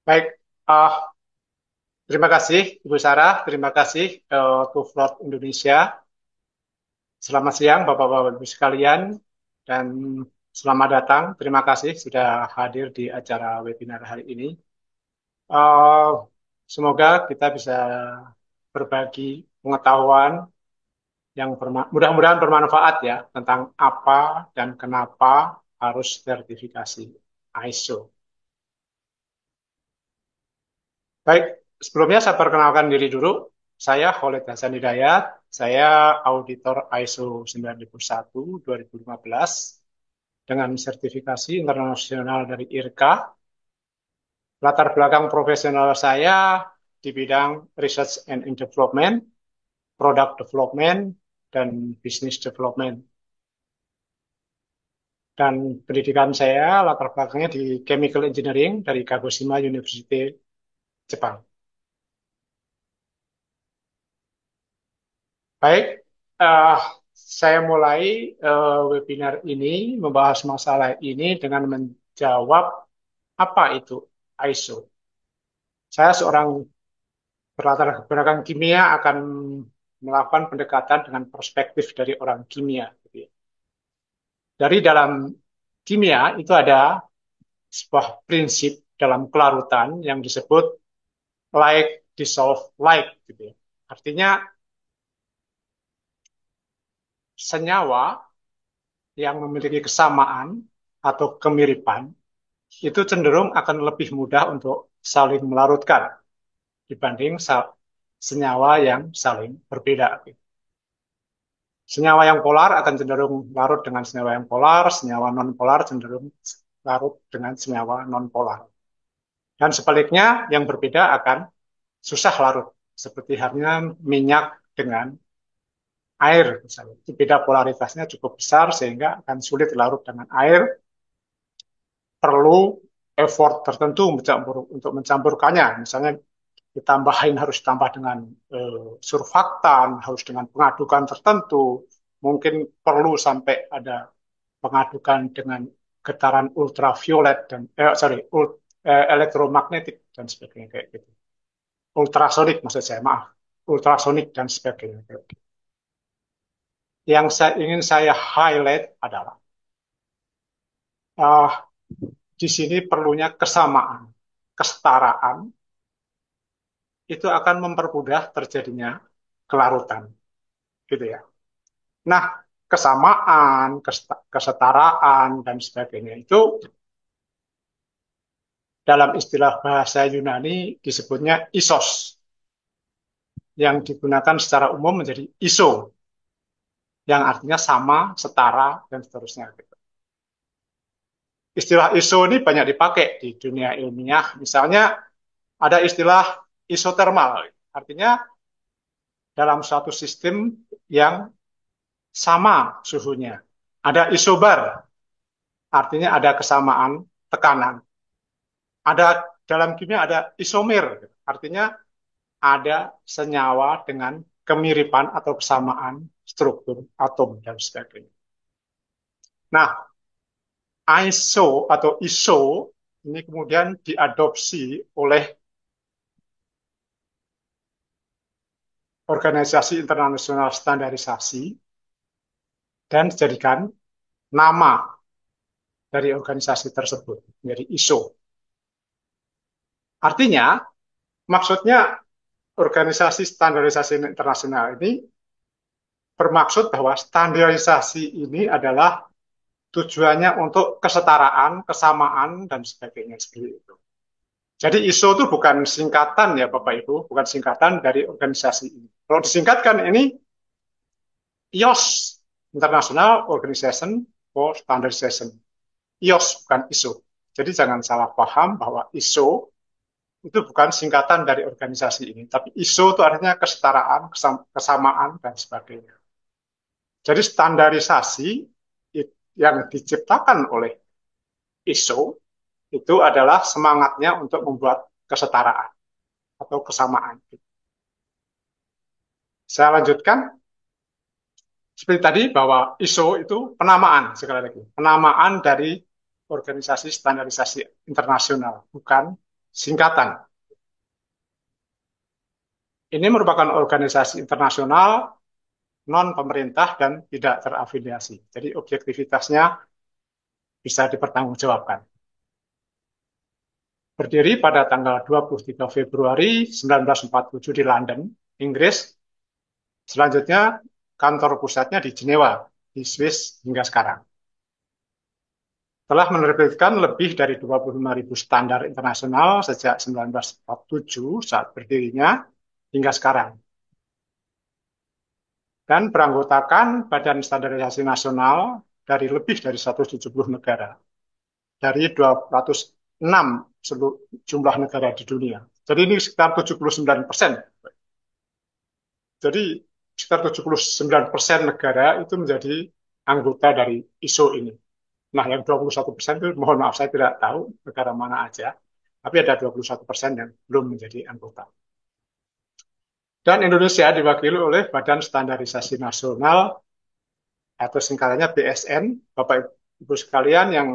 Baik, ah, terima kasih Ibu Sarah, terima kasih to Float Indonesia. Selamat siang Bapak-Bapak Ibu sekalian dan selamat datang. Terima kasih sudah hadir di acara webinar hari ini. Eh, Semoga kita bisa berbagi pengetahuan yang mudah-mudahan bermanfaat ya tentang apa dan kenapa harus sertifikasi ISO. Baik, sebelumnya saya perkenalkan diri dulu. Saya Khalid Hasan Hidayat. Saya auditor ISO 9001 2015 dengan sertifikasi internasional dari IRCA. Latar belakang profesional saya di bidang research and development, product development, dan business development. Dan pendidikan saya latar belakangnya di chemical engineering dari Kagoshima University, Jepang. Baik, eh, saya mulai webinar ini membahas masalah ini dengan menjawab apa itu ISO. Saya seorang berlatar belakang kimia akan melakukan pendekatan dengan perspektif dari orang kimia. Gitu ya. Dari dalam kimia itu ada sebuah prinsip dalam kelarutan yang disebut like dissolve like. Gitu ya. Artinya senyawa yang memiliki kesamaan atau kemiripan itu cenderung akan lebih mudah untuk saling melarutkan dibanding senyawa yang saling berbeda. Senyawa yang polar akan cenderung larut dengan senyawa yang polar, senyawa non-polar cenderung larut dengan senyawa non-polar. Dan sebaliknya, yang berbeda akan susah larut, seperti halnya minyak dengan air. Misalnya. Itu beda polaritasnya cukup besar sehingga akan sulit larut dengan air, perlu effort tertentu untuk mencampurkannya. Misalnya ditambahin harus ditambah dengan surfaktan, harus dengan pengadukan tertentu, mungkin perlu sampai ada pengadukan dengan getaran ultraviolet dan elektromagnetik dan sebagainya kayak gitu. Ultrasonik maksud saya, maaf. Ultrasonik dan sebagainya. Kayak gitu. Yang ingin saya highlight adalah uh, di sini perlunya kesamaan, kesetaraan itu akan mempermudah terjadinya kelarutan, gitu ya. Nah, kesamaan, kesetaraan dan sebagainya itu dalam istilah bahasa Yunani disebutnya isos, yang digunakan secara umum menjadi iso, yang artinya sama, setara, dan seterusnya. Istilah iso ini banyak dipakai di dunia ilmiah. Misalnya ada istilah isotermal, artinya dalam suatu sistem yang sama suhunya. Ada isobar, artinya ada kesamaan tekanan. Ada dalam kimia ada isomer, artinya ada senyawa dengan kemiripan atau kesamaan struktur atom dan sebagainya. Nah, ISO atau ISO ini kemudian diadopsi oleh Organisasi Internasional Standarisasi dan dijadikan nama dari organisasi tersebut menjadi ISO. Artinya, maksudnya organisasi standarisasi internasional ini bermaksud bahwa standarisasi ini adalah tujuannya untuk kesetaraan, kesamaan, dan sebagainya seperti itu. Jadi ISO itu bukan singkatan ya Bapak Ibu, bukan singkatan dari organisasi ini. Kalau disingkatkan ini IOS, International Organization for Standardization. IOS bukan ISO. Jadi jangan salah paham bahwa ISO itu bukan singkatan dari organisasi ini, tapi ISO itu artinya kesetaraan, kesamaan, dan sebagainya. Jadi standarisasi yang diciptakan oleh ISO itu adalah semangatnya untuk membuat kesetaraan atau kesamaan. Saya lanjutkan seperti tadi bahwa ISO itu penamaan sekali lagi, penamaan dari organisasi standarisasi internasional, bukan singkatan. Ini merupakan organisasi internasional non pemerintah dan tidak terafiliasi. Jadi objektivitasnya bisa dipertanggungjawabkan. Berdiri pada tanggal 23 Februari 1947 di London, Inggris. Selanjutnya kantor pusatnya di Jenewa, di Swiss hingga sekarang. Telah menerbitkan lebih dari 25.000 standar internasional sejak 1947 saat berdirinya hingga sekarang. Dan beranggotakan Badan Standarisasi Nasional dari lebih dari 170 negara, dari 206 jumlah negara di dunia. Jadi ini sekitar 79%. Jadi sekitar 79% negara itu menjadi anggota dari ISO ini. Nah, yang 21% itu mohon maaf saya tidak tahu negara mana aja, tapi ada 21% yang belum menjadi anggota. Dan Indonesia diwakili oleh Badan Standarisasi Nasional atau singkatannya BSN. Bapak Ibu sekalian yang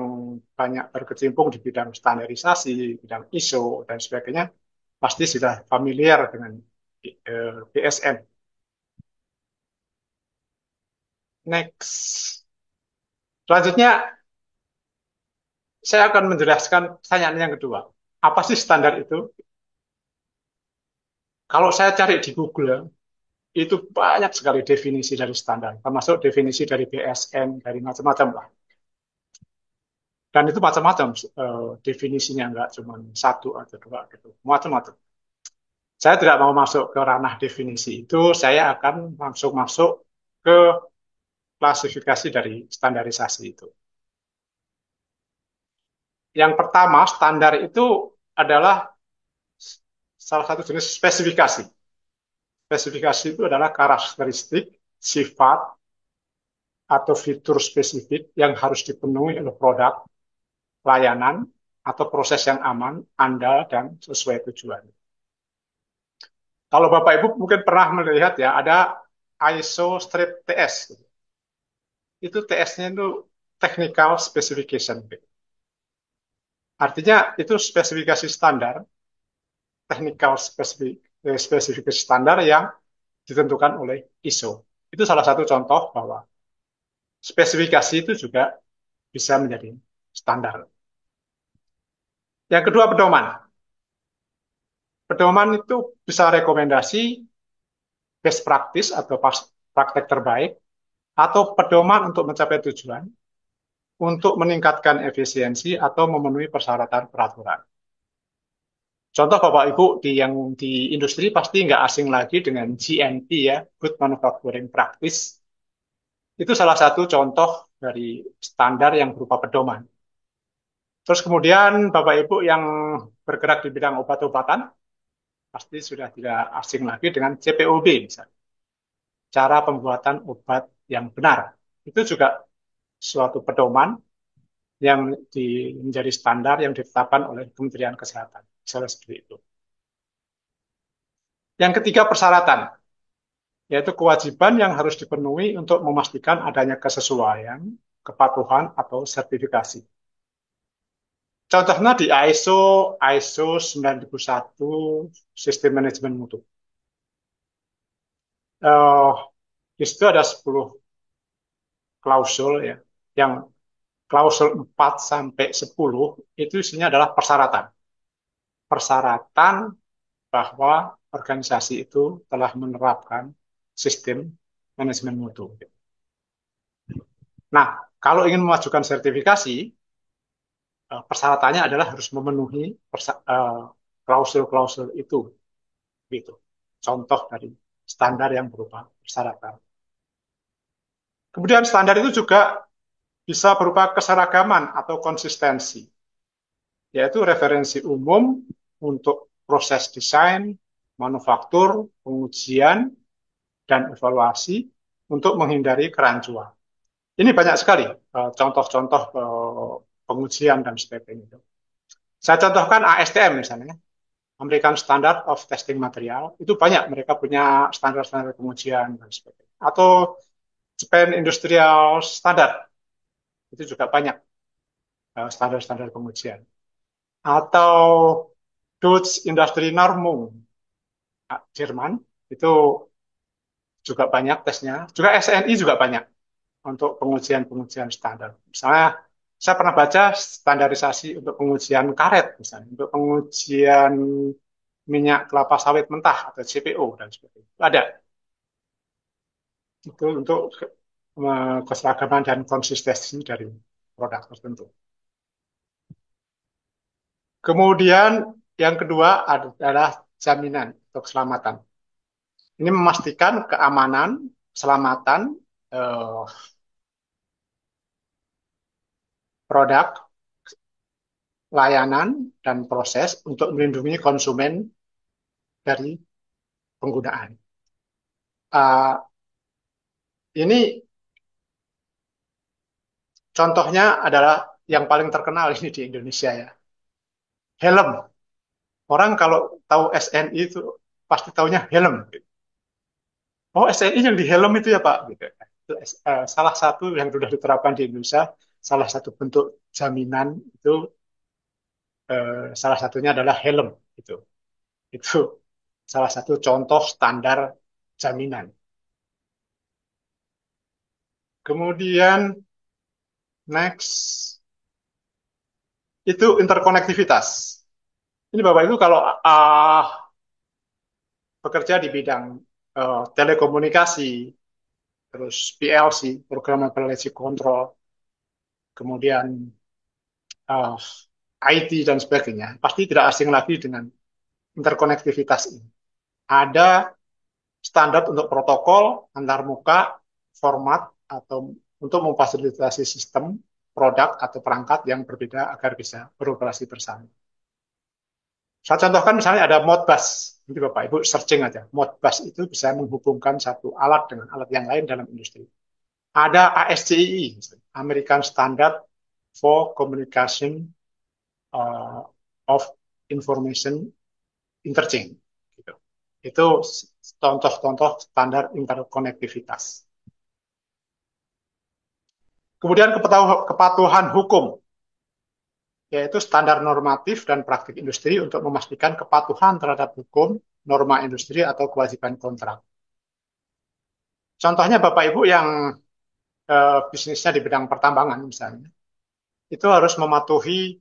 banyak berkecimpung di bidang standarisasi, bidang ISO, dan sebagainya, pasti sudah familiar dengan BSN. Next. Selanjutnya, saya akan menjelaskan pertanyaan yang kedua. Apa sih standar itu? Kalau saya cari di Google, itu banyak sekali definisi dari standar, termasuk definisi dari BSN, dari macam-macam lah. Dan itu macam-macam definisinya, nggak cuma satu atau dua gitu, macam-macam. Saya tidak mau masuk ke ranah definisi itu, saya akan langsung masuk ke klasifikasi dari standarisasi itu. Yang pertama, standar itu adalah salah satu jenis spesifikasi. Spesifikasi itu adalah karakteristik, sifat, atau fitur spesifik yang harus dipenuhi oleh produk, layanan, atau proses yang aman, andal, dan sesuai tujuan. Kalau Bapak Ibu mungkin pernah melihat ya, ada ISO strip TS. Itu TS-nya itu Technical Specification. Artinya itu spesifikasi standar, technical specification standar yang ditentukan oleh ISO. Itu salah satu contoh bahwa spesifikasi itu juga bisa menjadi standar. Yang kedua, pedoman. Pedoman itu bisa rekomendasi, best practice atau praktek terbaik, atau pedoman untuk mencapai tujuan, untuk meningkatkan efisiensi atau memenuhi persyaratan peraturan. Contoh Bapak Ibu yang di industri pasti nggak asing lagi dengan GMP ya, Good Manufacturing Practice. Itu salah satu contoh dari standar yang berupa pedoman. Terus kemudian Bapak Ibu yang bergerak di bidang obat-obatan pasti sudah tidak asing lagi dengan CPOB misalnya. Cara pembuatan obat yang benar. Itu juga suatu pedoman yang menjadi standar yang ditetapkan oleh Kementerian Kesehatan. Misalnya seperti itu. Yang ketiga, persyaratan, yaitu kewajiban yang harus dipenuhi untuk memastikan adanya kesesuaian, kepatuhan, atau sertifikasi. Contohnya di ISO 9001 Sistem Manajemen Mutu. Di situ ada 10 klausul ya, yang klausul 4 sampai 10 itu isinya adalah persyaratan. Persyaratan bahwa organisasi itu telah menerapkan sistem manajemen mutu. Nah, kalau ingin memajukan sertifikasi, persyaratannya adalah harus memenuhi klausul-klausul itu, gitu. Contoh dari standar yang berupa persyaratan. Kemudian standar itu juga bisa berupa keseragaman atau konsistensi, yaitu referensi umum untuk proses desain, manufaktur, pengujian, dan evaluasi untuk menghindari kerancuan. Ini banyak sekali contoh-contoh pengujian dan sebagainya. Saya contohkan ASTM misalnya, American Standard of Testing Material, itu banyak mereka punya standar-standar pengujian dan sebagainya. Atau Japan Industrial Standard, itu juga banyak standar-standar pengujian. Atau Deutsche Industrienormung Jerman itu juga banyak tesnya. Juga SNI juga banyak untuk pengujian-pengujian standar. Misalnya, saya pernah baca standarisasi untuk pengujian karet, misalnya, untuk pengujian minyak kelapa sawit mentah atau CPO dan sebagainya. Ada itu untuk keseragaman dan konsistensi dari produk tertentu. Kemudian yang kedua adalah jaminan untuk keselamatan. Ini memastikan keamanan, keselamatan eh, produk, layanan, dan proses untuk melindungi konsumen dari penggunaan. Uh, ini contohnya adalah yang paling terkenal ini di Indonesia ya, helm. Orang kalau tahu SNI itu pasti taunya helm. Oh SNI yang di helm itu ya Pak. Gitu. Itu, salah satu yang sudah diterapkan di Indonesia, salah satu bentuk jaminan itu salah satunya adalah helm. Itu salah satu contoh standar jaminan. Kemudian next itu interkonektivitas. Ini Bapak Ibu kalau bekerja di bidang telekomunikasi, terus PLC, Programmable Logic Control, kemudian uh, IT dan sebagainya, pasti tidak asing lagi dengan interkonektivitas ini. Ada standar untuk protokol antarmuka, format, atau untuk memfasilitasi sistem, produk, atau perangkat yang berbeda agar bisa beroperasi bersama. Saya contohkan misalnya ada Modbus. Nanti Bapak Ibu searching aja. Modbus itu bisa menghubungkan satu alat dengan alat yang lain dalam industri. Ada ASCII, American Standard for Communication uh, of Information Interchange. Gitu. Itu contoh-contoh standar interkonektivitas. Kemudian kepatuhan hukum, yaitu standar normatif dan praktik industri untuk memastikan kepatuhan terhadap hukum, norma industri, atau kewajiban kontrak. Contohnya Bapak Ibu yang bisnisnya di bidang pertambangan misalnya, itu harus mematuhi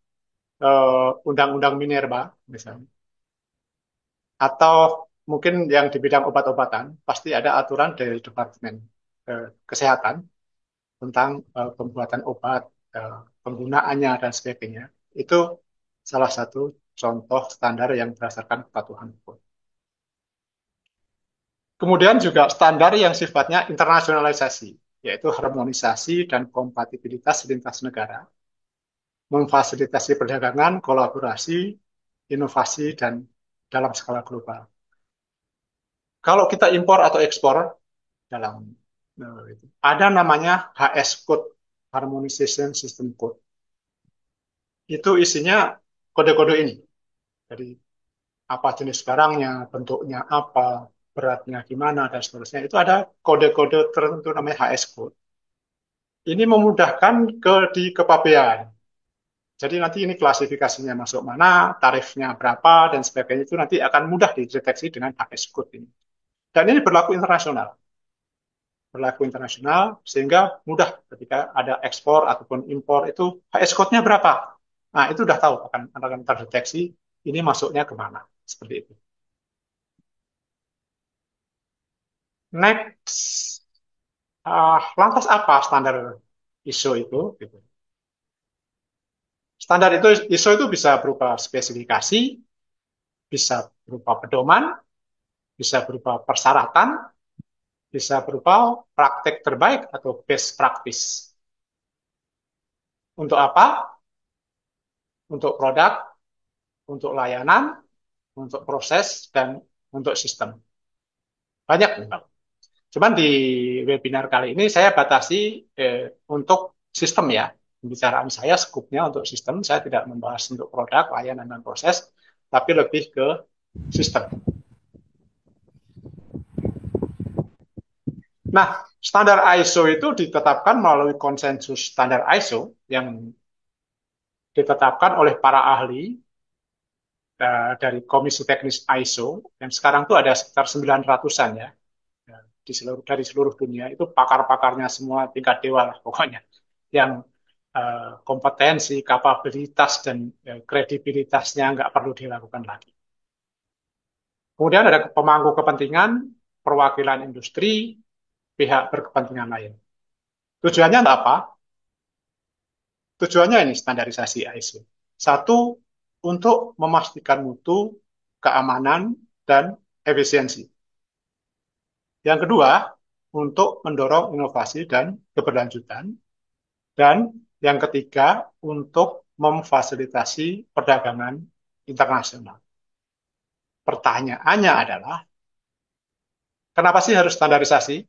undang-undang Minerba misalnya. Atau mungkin yang di bidang obat-obatan, pasti ada aturan dari Departemen Kesehatan tentang pembuatan obat, penggunaannya, dan sebagainya. Itu salah satu contoh standar yang berdasarkan kepatuhan hukum. Kemudian juga standar yang sifatnya internasionalisasi, yaitu harmonisasi dan kompatibilitas lintas negara, memfasilitasi perdagangan, kolaborasi, inovasi, dan dalam skala global. Kalau kita impor atau ekspor dalam ada namanya HS Code, Harmonization System Code. Itu isinya kode-kode ini. Jadi apa jenis barangnya, bentuknya apa, beratnya gimana, dan seterusnya. Itu ada kode-kode tertentu namanya HS Code. Ini memudahkan di kepabean. Jadi nanti ini klasifikasinya masuk mana, tarifnya berapa, dan sebagainya itu nanti akan mudah dideteksi dengan HS Code ini. Dan ini berlaku internasional. Berlaku internasional sehingga mudah ketika ada ekspor ataupun impor itu HS code-nya berapa. Nah, itu udah tahu akan terdeteksi ini masuknya kemana. Seperti itu. Next, lantas apa standar ISO itu? Gitu. Standar itu ISO itu bisa berupa spesifikasi, bisa berupa pedoman, bisa berupa persyaratan, bisa berupa praktek terbaik atau best practice. Untuk apa? Untuk produk, untuk layanan, untuk proses, dan untuk sistem. Banyak. Cuman di webinar kali ini saya batasi untuk sistem ya. Pembicaraan saya skupnya untuk sistem, saya tidak membahas untuk produk, layanan, dan proses, tapi lebih ke sistem. Nah, standar ISO itu ditetapkan melalui konsensus standar ISO yang ditetapkan oleh para ahli dari Komisi Teknis ISO yang sekarang tuh ada sekitar 900-an ya. Dari seluruh dunia itu pakar-pakarnya semua tingkat dewa lah pokoknya yang kompetensi, kapabilitas dan kredibilitasnya nggak perlu dilakukan lagi. Kemudian ada pemangku kepentingan, perwakilan industri, pihak berkepentingan lain. Tujuannya untuk apa? Tujuannya ini standarisasi ISO. Satu, untuk memastikan mutu, keamanan, dan efisiensi. Yang kedua, untuk mendorong inovasi dan keberlanjutan. Dan yang ketiga, untuk memfasilitasi perdagangan internasional. Pertanyaannya adalah, kenapa sih harus standarisasi?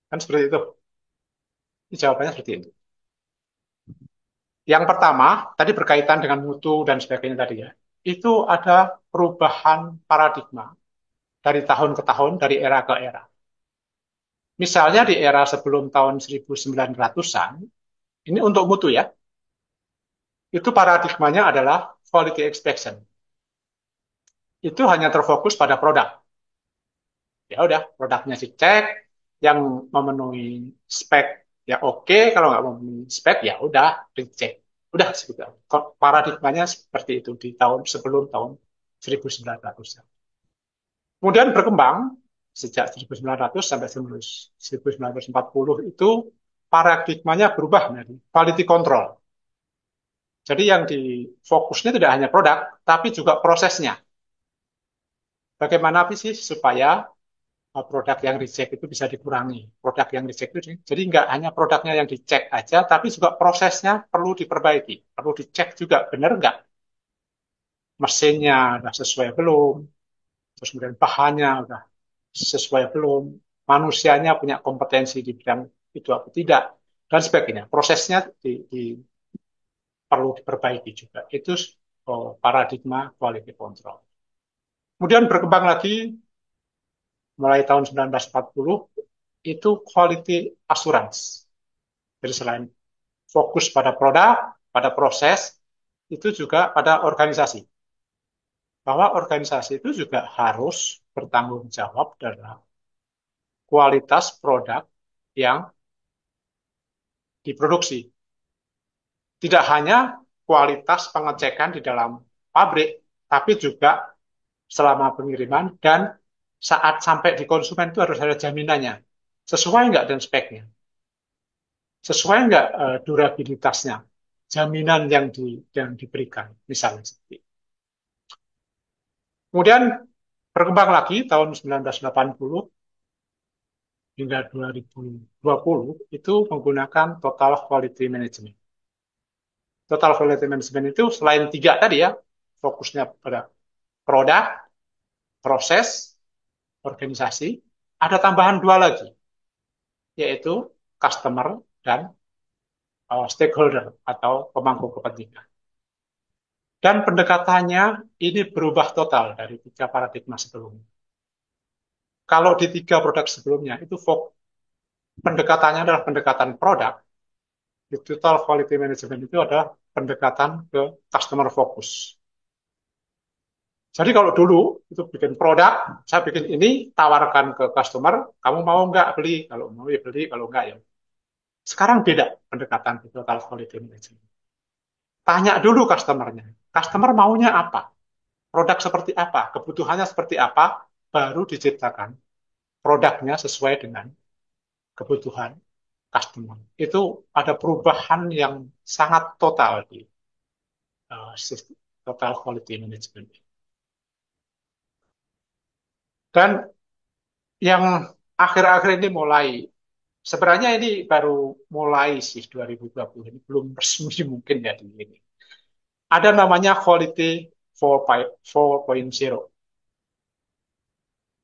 Kan seperti itu. Ini jawabannya seperti itu. Yang pertama, tadi berkaitan dengan mutu dan sebagainya tadi ya. Itu ada perubahan paradigma dari tahun ke tahun, dari era ke era. Misalnya di era sebelum tahun 1900-an, ini untuk mutu ya, itu paradigmanya adalah quality inspection. Itu hanya terfokus pada produk. Ya udah, produknya dicek, yang memenuhi spek ya oke, kalau nggak memenuhi spek ya udah dicek. Udah segitu. Paradigmanya seperti itu di tahun sebelum tahun 1900. Kemudian berkembang sejak 1900 sampai 1940 itu paradigmanya berubah menjadi quality control. Jadi yang difokusnya tidak hanya produk, tapi juga prosesnya. Bagaimana sih supaya produk yang reject itu bisa dikurangi. Produk yang reject itu, jadi nggak hanya produknya yang dicek aja, tapi juga prosesnya perlu diperbaiki. Perlu dicek juga, benar nggak mesinnya udah sesuai belum, terus kemudian bahannya udah sesuai belum, manusianya punya kompetensi di bidang itu atau tidak, dan sebagainya. Prosesnya perlu diperbaiki juga. Itu paradigma quality control. Kemudian berkembang lagi mulai tahun 1940 itu quality assurance. Jadi selain fokus pada produk, pada proses, itu juga pada organisasi. Bahwa organisasi itu juga harus bertanggung jawab dalam kualitas produk yang diproduksi. Tidak hanya kualitas pengecekan di dalam pabrik, tapi juga selama pengiriman dan saat sampai di konsumen itu harus ada jaminannya. Sesuai nggak dan speknya? Sesuai nggak durabilitasnya? Jaminan yang diberikan, misalnya seperti itu. Kemudian berkembang lagi tahun 1980 hingga 2020 itu menggunakan Total Quality Management. Total Quality Management itu selain tiga tadi ya, fokusnya pada produk, proses, organisasi, ada tambahan dua lagi, yaitu customer dan stakeholder atau pemangku kepentingan. Dan pendekatannya ini berubah total dari tiga paradigma sebelumnya. Kalau di tiga produk sebelumnya itu pendekatannya adalah pendekatan produk, di total quality management itu adalah pendekatan ke customer focus. Jadi kalau dulu itu bikin produk, saya bikin ini, tawarkan ke customer, kamu mau nggak beli? Kalau mau ya beli, kalau nggak ya. Sekarang beda pendekatan di total quality management. Tanya dulu customernya. Customer maunya apa? Produk seperti apa? Kebutuhannya seperti apa? Baru diciptakan produknya sesuai dengan kebutuhan customer. Itu ada perubahan yang sangat total di total quality management. Dan yang akhir-akhir ini mulai, sebenarnya ini baru mulai sih 2020, ini belum resmi mungkin ya di ini. Ada namanya Quality 4.0.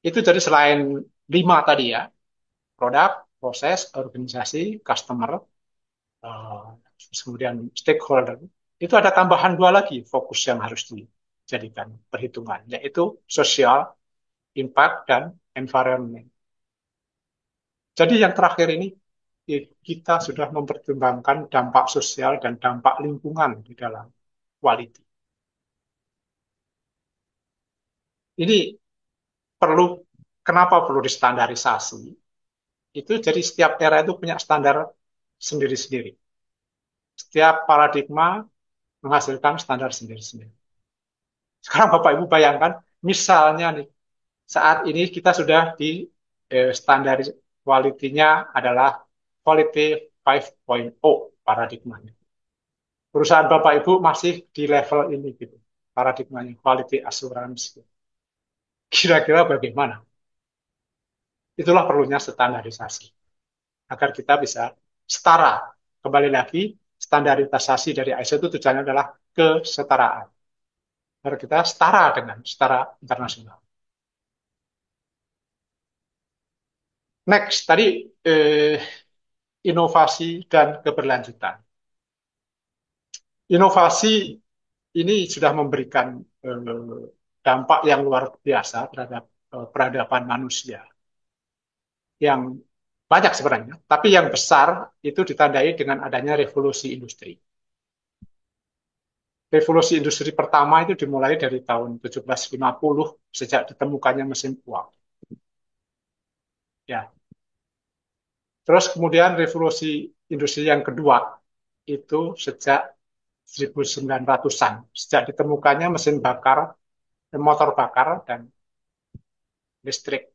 Itu jadi selain 5 tadi ya, produk, proses, organisasi, customer, eh, kemudian stakeholder, itu ada tambahan dua lagi fokus yang harus dijadikan perhitungan, yaitu social, impact, dan environment. Jadi yang terakhir ini, kita sudah mempertimbangkan dampak sosial dan dampak lingkungan di dalam quality. Ini perlu, kenapa perlu distandarisasi? Itu jadi setiap era itu punya standar sendiri-sendiri. Setiap paradigma menghasilkan standar sendiri-sendiri. Sekarang Bapak Ibu bayangkan, misalnya nih, saat ini kita sudah di standar quality-nya adalah quality 5.0 paradigmanya. Perusahaan Bapak Ibu masih di level ini gitu, paradigmanya quality assurance. Kira-kira bagaimana? Itulah perlunya standarisasi agar kita bisa setara. Kembali lagi, standarisasi dari ISO itu tujuannya adalah kesetaraan. Agar kita setara dengan setara internasional. Next, tadi inovasi dan keberlanjutan. Inovasi ini sudah memberikan dampak yang luar biasa terhadap peradaban manusia yang banyak sebenarnya, tapi yang besar itu ditandai dengan adanya revolusi industri. Revolusi industri pertama itu dimulai dari tahun 1750 sejak ditemukannya mesin uap. Ya. Terus kemudian revolusi industri yang kedua itu sejak 1900-an, sejak ditemukannya mesin bakar, motor bakar dan listrik.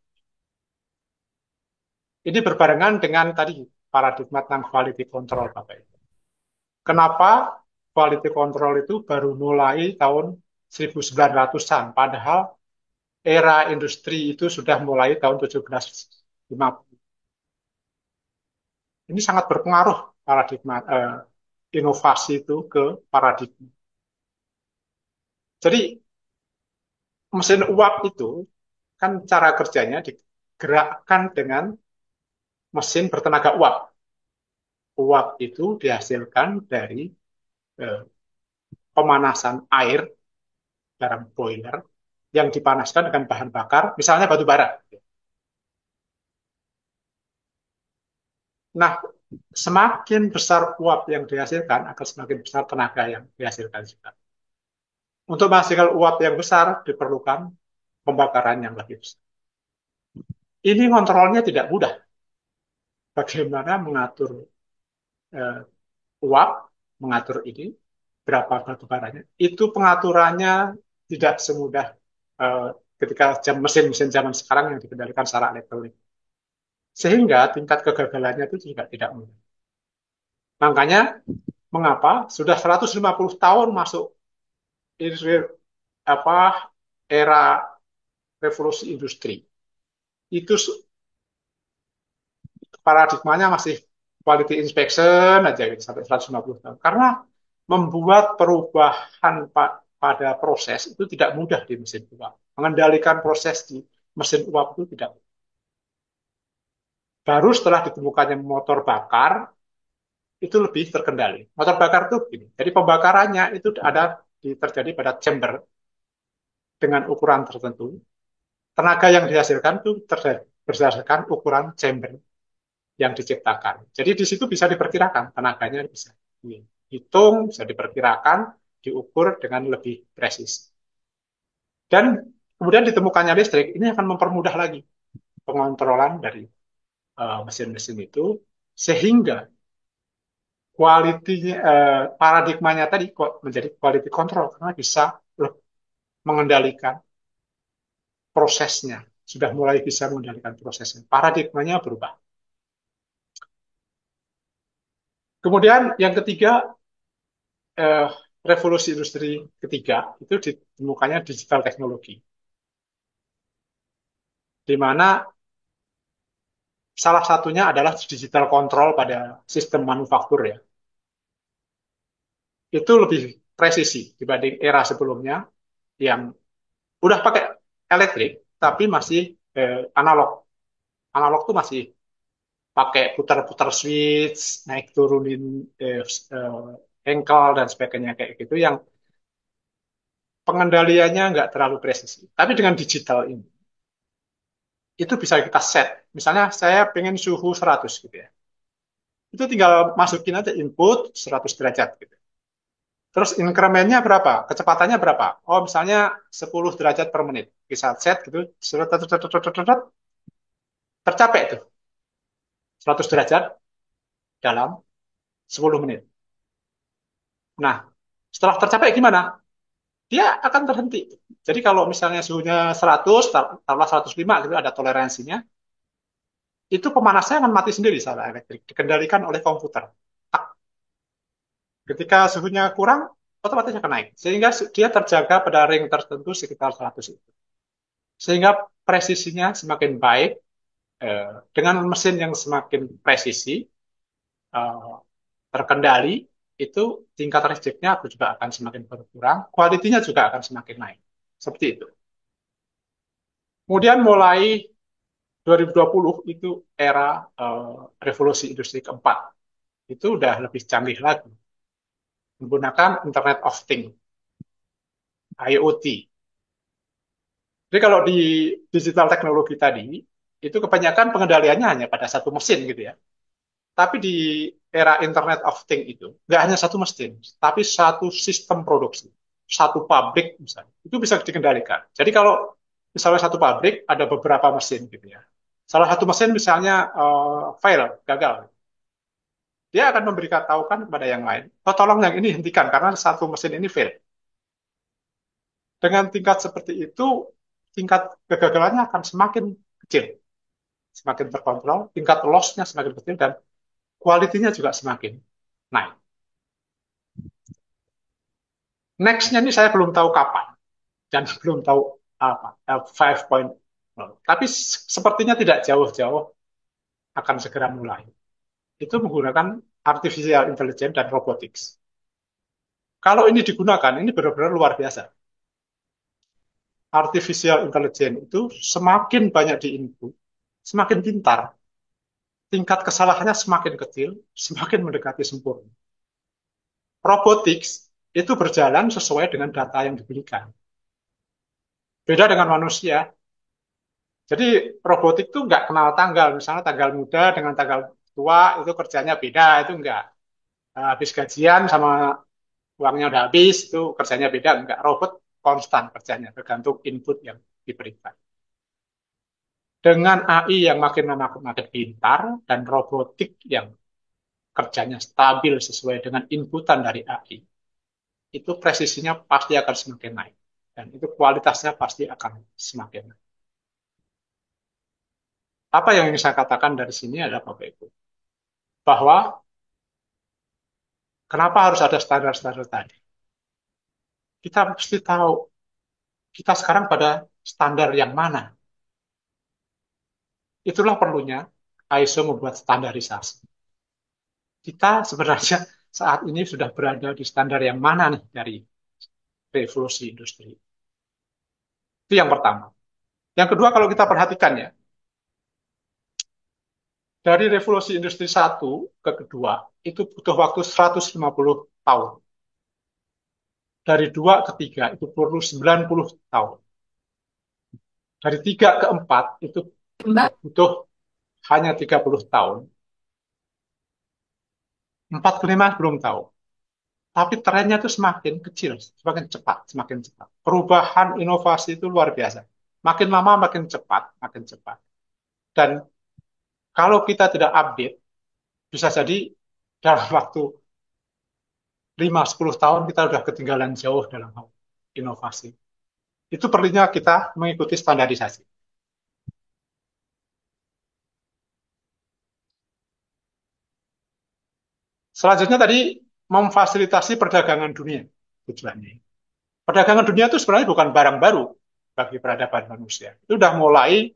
Ini berbarengan dengan tadi paradigma tentang quality control, Bapak Ibu. Kenapa quality control itu baru mulai tahun 1900-an, padahal era industri itu sudah mulai tahun 1750. Ini sangat berpengaruh paradigma inovasi itu ke paradigma. Jadi mesin uap itu kan cara kerjanya digerakkan dengan mesin bertenaga uap. Uap itu dihasilkan dari eh, pemanasan air dalam boiler yang dipanaskan dengan bahan bakar, misalnya batu bara. Nah, semakin besar uap yang dihasilkan, akan semakin besar tenaga yang dihasilkan juga. Untuk menghasilkan uap yang besar, diperlukan pembakaran yang lebih besar. Ini kontrolnya tidak mudah. Bagaimana mengatur eh, uap, mengatur ini, berapa batu baranya. Itu pengaturannya tidak semudah eh, ketika mesin-mesin zaman sekarang yang dikendalikan secara elektronik. Sehingga tingkat kegagalannya itu juga tidak mudah. Makanya mengapa sudah 150 tahun masuk apa era revolusi industri. Itu paradigmanya masih quality inspection aja gitu, sampai 150 tahun. Karena membuat perubahan pada proses itu tidak mudah di mesin uap. Mengendalikan proses di mesin uap itu tidak mudah. Baru setelah ditemukannya motor bakar, itu lebih terkendali. Motor bakar itu begini. Jadi pembakarannya itu terjadi pada chamber dengan ukuran tertentu. Tenaga yang dihasilkan itu berdasarkan ukuran chamber yang diciptakan. Jadi di situ bisa diperkirakan tenaganya, bisa dihitung, bisa diperkirakan, diukur dengan lebih presis. Dan kemudian ditemukannya listrik, ini akan mempermudah lagi pengontrolan dari mesin-mesin itu, sehingga paradigmanya tadi kok menjadi quality control karena bisa mengendalikan prosesnya, sudah mulai bisa mengendalikan prosesnya. Paradigmanya berubah. Kemudian yang ketiga, eh, revolusi industri ketiga itu ditemukannya digital teknologi, di mana salah satunya adalah digital control pada sistem manufaktur ya. Itu lebih presisi dibanding era sebelumnya yang udah pakai elektrik tapi masih analog. Analog tuh masih pakai putar-putar switch, naik turunin engkel dan sebagainya kayak gitu yang pengendaliannya nggak terlalu presisi. Tapi dengan digital ini itu bisa kita set. Misalnya saya pengen suhu 100 gitu ya. Itu tinggal masukin aja input 100 derajat gitu. Terus incrementnya berapa? Kecepatannya berapa? Oh, misalnya 10 derajat per menit. Bisa set gitu, tercapai tuh 100 derajat dalam 10 menit. Nah, setelah tercapai gimana? Dia akan terhenti. Jadi kalau misalnya suhunya 100, taruhlah 105 gitu ada toleransinya, itu pemanasnya akan mati sendiri secara elektrik, dikendalikan oleh komputer. Tak. Ketika suhunya kurang, otomatis akan naik. Sehingga dia terjaga pada ring tertentu sekitar 100 itu. Sehingga presisinya semakin baik, dengan mesin yang semakin presisi, eh, terkendali, itu tingkat rejectnya juga akan semakin berkurang, kualitinya juga akan semakin naik. Seperti itu. Kemudian mulai 2020 itu era revolusi industri keempat. Itu udah lebih canggih lagi. Menggunakan Internet of Things, IoT. Jadi kalau di digital teknologi tadi, itu kebanyakan pengendaliannya hanya pada satu mesin gitu ya. Tapi di era Internet of Things itu, nggak hanya satu mesin, tapi satu sistem produksi. Satu pabrik misalnya, itu bisa dikendalikan. Jadi kalau misalnya satu pabrik ada beberapa mesin gitu ya. Salah satu mesin misalnya fail, gagal. Dia akan memberitahukan kepada yang lain, oh tolong yang ini hentikan karena satu mesin ini fail. Dengan tingkat seperti itu, tingkat kegagalannya akan semakin kecil, semakin terkontrol, tingkat loss-nya semakin kecil, dan kualitinya juga semakin naik. Next-nya ini saya belum tahu kapan, dan belum tahu apa, 5.0. Tapi sepertinya tidak jauh-jauh akan segera mulai. Itu menggunakan artificial intelligence dan robotics. Kalau ini digunakan, ini benar-benar luar biasa. Artificial intelligence itu semakin banyak diinput, semakin pintar, tingkat kesalahannya semakin kecil, semakin mendekati sempurna. Robotics itu berjalan sesuai dengan data yang diberikan. Beda dengan manusia. Jadi robotik itu nggak kenal tanggal. Misalnya tanggal muda dengan tanggal tua itu kerjanya beda. Itu nggak. Habis gajian sama uangnya udah habis, itu kerjanya beda. Nggak. Robot konstan kerjanya, tergantung input yang diberikan. Dengan AI yang makin lama makin pintar dan robotik yang kerjanya stabil sesuai dengan inputan dari AI, itu presisinya pasti akan semakin naik. Dan itu kualitasnya pasti akan semakin naik. Apa yang ingin saya katakan dari sini adalah Bapak Ibu, bahwa kenapa harus ada standar-standar tadi? Kita mesti tahu kita sekarang pada standar yang mana. Itulah perlunya ISO membuat standarisasi. Kita sebenarnya saat ini sudah berada di standar yang mana nih dari revolusi industri. Itu yang pertama. Yang kedua, kalau kita perhatikan ya, dari revolusi industri satu ke kedua, itu butuh waktu 150 tahun. Dari dua ke tiga, itu perlu 90 tahun. Dari tiga ke empat, itu butuh hanya 30 tahun. Empat ke lima belum tahu. Tapi trennya itu semakin kecil, semakin cepat, semakin cepat. Perubahan inovasi itu luar biasa. Makin lama makin cepat, makin cepat. Dan kalau kita tidak update, bisa jadi dalam waktu 5-10 tahun kita sudah ketinggalan jauh dalam hal inovasi. Itu perlunya kita mengikuti standarisasi. Selanjutnya tadi memfasilitasi perdagangan dunia tujuannya. Perdagangan dunia itu sebenarnya bukan barang baru bagi peradaban manusia. Itu sudah mulai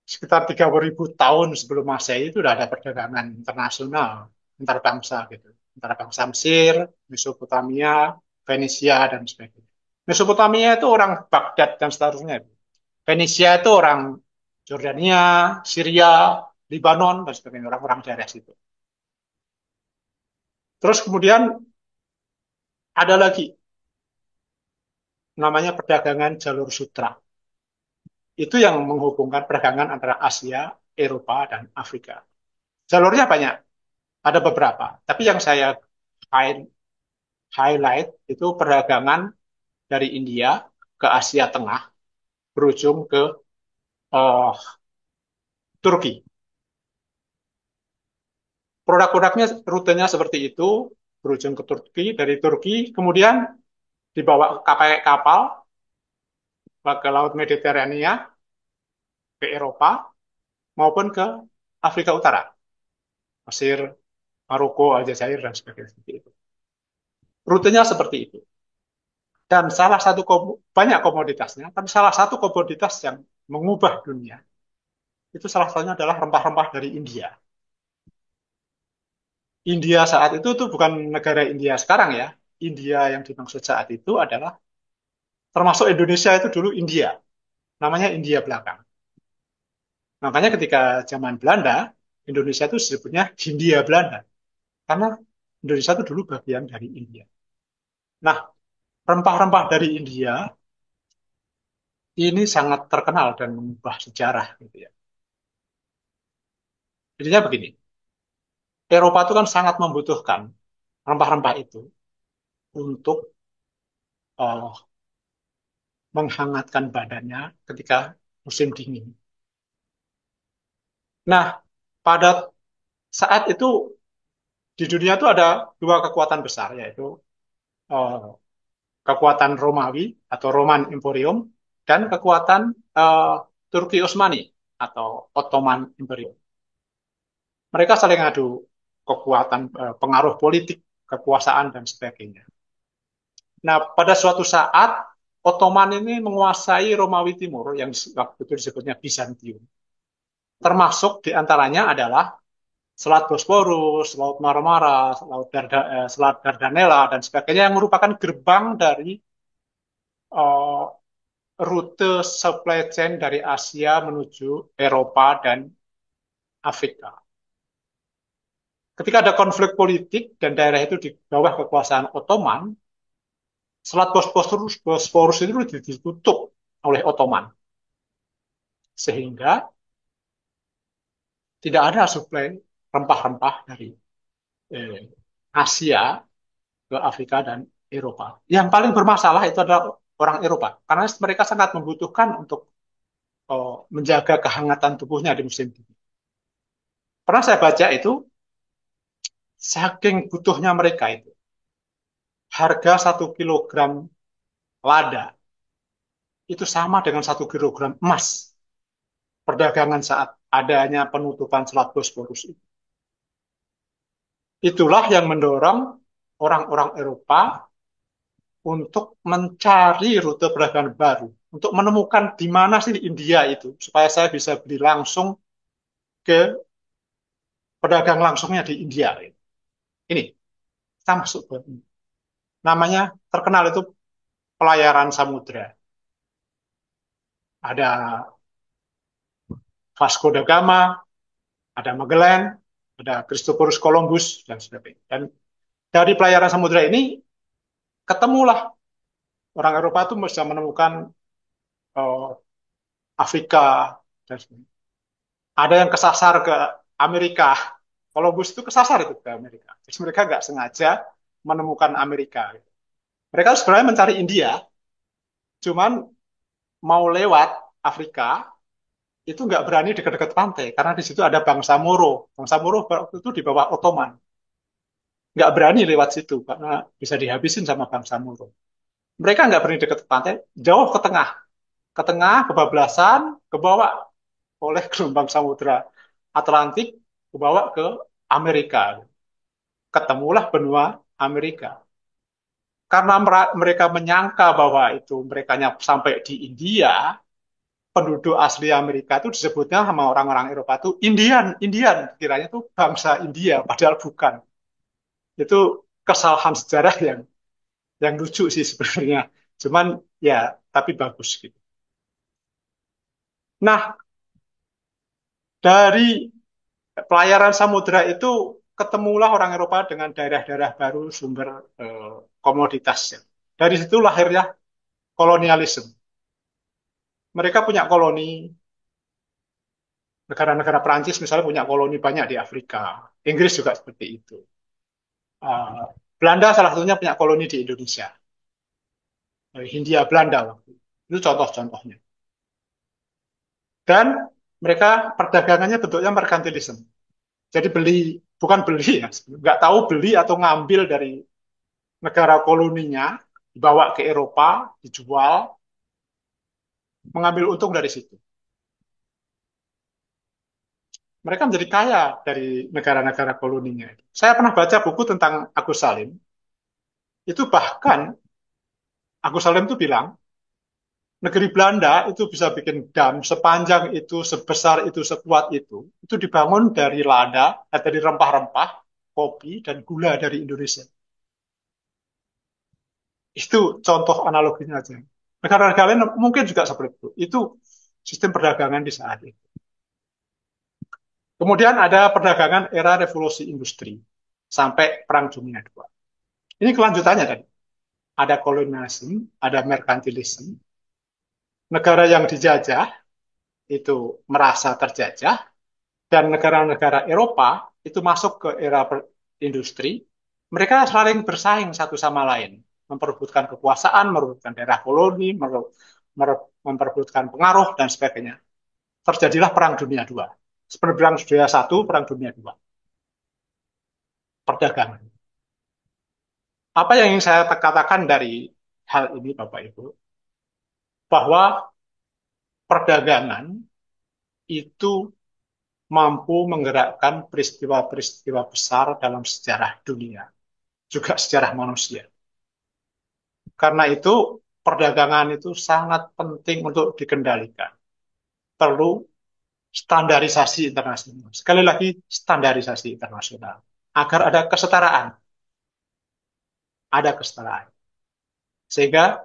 sekitar 3000 tahun sebelum Masehi itu sudah ada perdagangan internasional antar bangsa gitu. Antara bangsa Mesir, Mesopotamia, Venesia dan sebagainya. Mesopotamia itu orang Baghdad dan seterusnya. Venesia itu orang Jordania, Syria, Lebanon dan sebagainya, orang-orang daerah situ. Terus kemudian ada lagi namanya perdagangan jalur sutra. Itu yang menghubungkan perdagangan antara Asia, Eropa, dan Afrika. Jalurnya banyak, ada beberapa. Tapi yang saya find highlight itu perdagangan dari India ke Asia Tengah berujung ke eh, Turki. Produk-produknya rutenya seperti itu, berujung ke Turki, dari Turki kemudian dibawa pakai kapal ke Laut Mediterania, ke Eropa, maupun ke Afrika Utara, Mesir, Maroko, Aljazair, dan sebagainya. Seperti itu. Rutenya seperti itu. Dan salah satu banyak komoditasnya, tapi salah satu komoditas yang mengubah dunia itu salah satunya adalah rempah-rempah dari India. India saat itu tuh bukan negara India sekarang ya. India yang dimaksud saat itu adalah termasuk Indonesia itu dulu India, namanya India belakang. Makanya ketika zaman Belanda, Indonesia itu disebutnya Hindia Belanda karena Indonesia itu dulu bagian dari India. Nah, rempah-rempah dari India ini sangat terkenal dan mengubah sejarah gitu ya. Jadinya begini, Eropa itu kan sangat membutuhkan rempah-rempah itu untuk uh, menghangatkan badannya ketika musim dingin. Nah, pada saat itu di dunia itu ada dua kekuatan besar, yaitu uh, kekuatan Romawi atau Roman Emporium dan kekuatan uh, Turki Utsmani atau Ottoman Imperium. Mereka saling adu kekuatan, pengaruh politik, kekuasaan dan sebagainya. Nah, pada suatu saat Ottoman ini menguasai Romawi Timur yang waktu itu disebutnya Bizantium. Termasuk diantaranya adalah Selat Bosporus, Laut Marmara, Selat Dardanella dan sebagainya yang merupakan gerbang dari uh, rute supply chain dari Asia menuju Eropa dan Afrika. Ketika ada konflik politik dan daerah itu di bawah kekuasaan Ottoman, Selat Bosporus itu ditutup oleh Ottoman, sehingga tidak ada suplai rempah-rempah dari eh, Asia ke Afrika dan Eropa. Yang paling bermasalah itu adalah orang Eropa, karena mereka sangat membutuhkan untuk menjaga kehangatan tubuhnya di musim dingin. Pernah saya baca itu, saking butuhnya mereka itu, harga 1 kilogram lada itu sama dengan 1 kilogram emas perdagangan saat adanya penutupan Selat Bosporus itu. Itulah yang mendorong orang-orang Eropa untuk mencari rute perdagangan baru, untuk menemukan di mana sih India itu, supaya saya bisa beli langsung ke pedagang langsungnya di India. Ini, kita masuk ke namanya terkenal itu pelayaran samudra. Ada Vasco da Gama, ada Magellan, ada Christophorus Columbus, dan sebagainya. Dan dari pelayaran samudra ini, ketemulah orang Eropa itu bisa menemukan uh, Afrika, dan sebagainya. Ada yang kesasar ke Amerika. Columbus itu kesasar itu ke Amerika. Jadi mereka nggak sengaja menemukan Amerika. Mereka sebenarnya mencari India, cuman mau lewat Afrika itu nggak berani dekat-dekat pantai karena di situ ada bangsa Moro. Bangsa Moro waktu itu di bawah Ottoman. Nggak berani lewat situ karena bisa dihabisin sama bangsa Moro. Mereka nggak berani dekat pantai, jauh ke tengah, kebablasan, kebawa oleh gelombang samudra Atlantik, kebawa ke Amerika. Ketemulah benua Amerika. Karena mereka menyangka bahwa itu mereka sampai di India, penduduk asli Amerika itu disebutnya sama orang-orang Eropa itu Indian, Indian, kiranya itu bangsa India, padahal bukan. Itu kesalahan sejarah yang lucu sih sebenarnya. Cuman ya, tapi bagus gitu. Nah, dari pelayaran samudra itu ketemulah orang Eropa dengan daerah-daerah baru sumber komoditasnya. Dari situ lahirnya kolonialisme. Mereka punya koloni, negara-negara Perancis misalnya punya koloni banyak di Afrika. Inggris juga seperti itu. Belanda salah satunya punya koloni di Indonesia, dari Hindia Belanda waktu itu. Itu contoh-contohnya. Dan mereka perdagangannya bentuknya merkantilisme. Jadi bukan beli ya, nggak tahu beli atau ngambil dari negara koloninya, dibawa ke Eropa, dijual, mengambil untung dari situ. Mereka menjadi kaya dari negara-negara koloninya. Saya pernah baca buku tentang Agus Salim, itu bahkan Agus Salim itu bilang, negeri Belanda itu bisa bikin dam sepanjang itu, sebesar itu, sekuat itu dibangun dari lada, dari rempah-rempah, kopi, dan gula dari Indonesia. Itu contoh analoginya aja. Negara-negara lain mungkin juga seperti itu. Itu sistem perdagangan di saat itu. Kemudian ada perdagangan era revolusi industri sampai Perang Dunia II. Ini kelanjutannya tadi. Ada kolonialisme, ada merkantilisme. Negara yang dijajah itu merasa terjajah, dan negara-negara Eropa itu masuk ke era industri. Mereka saling bersaing satu sama lain, memperebutkan kekuasaan, memperebutkan daerah koloni, memperebutkan pengaruh, dan sebagainya. Terjadilah Perang Dunia II. Seperti Perang Dunia I, Perang Dunia II. Perdagangan. Apa yang ingin saya katakan dari hal ini, Bapak Ibu, bahwa perdagangan itu mampu menggerakkan peristiwa-peristiwa besar dalam sejarah dunia, juga sejarah manusia. Karena itu, perdagangan itu sangat penting untuk dikendalikan. Perlu standarisasi internasional. Sekali lagi, standarisasi internasional. Agar ada kesetaraan. Ada kesetaraan. Sehingga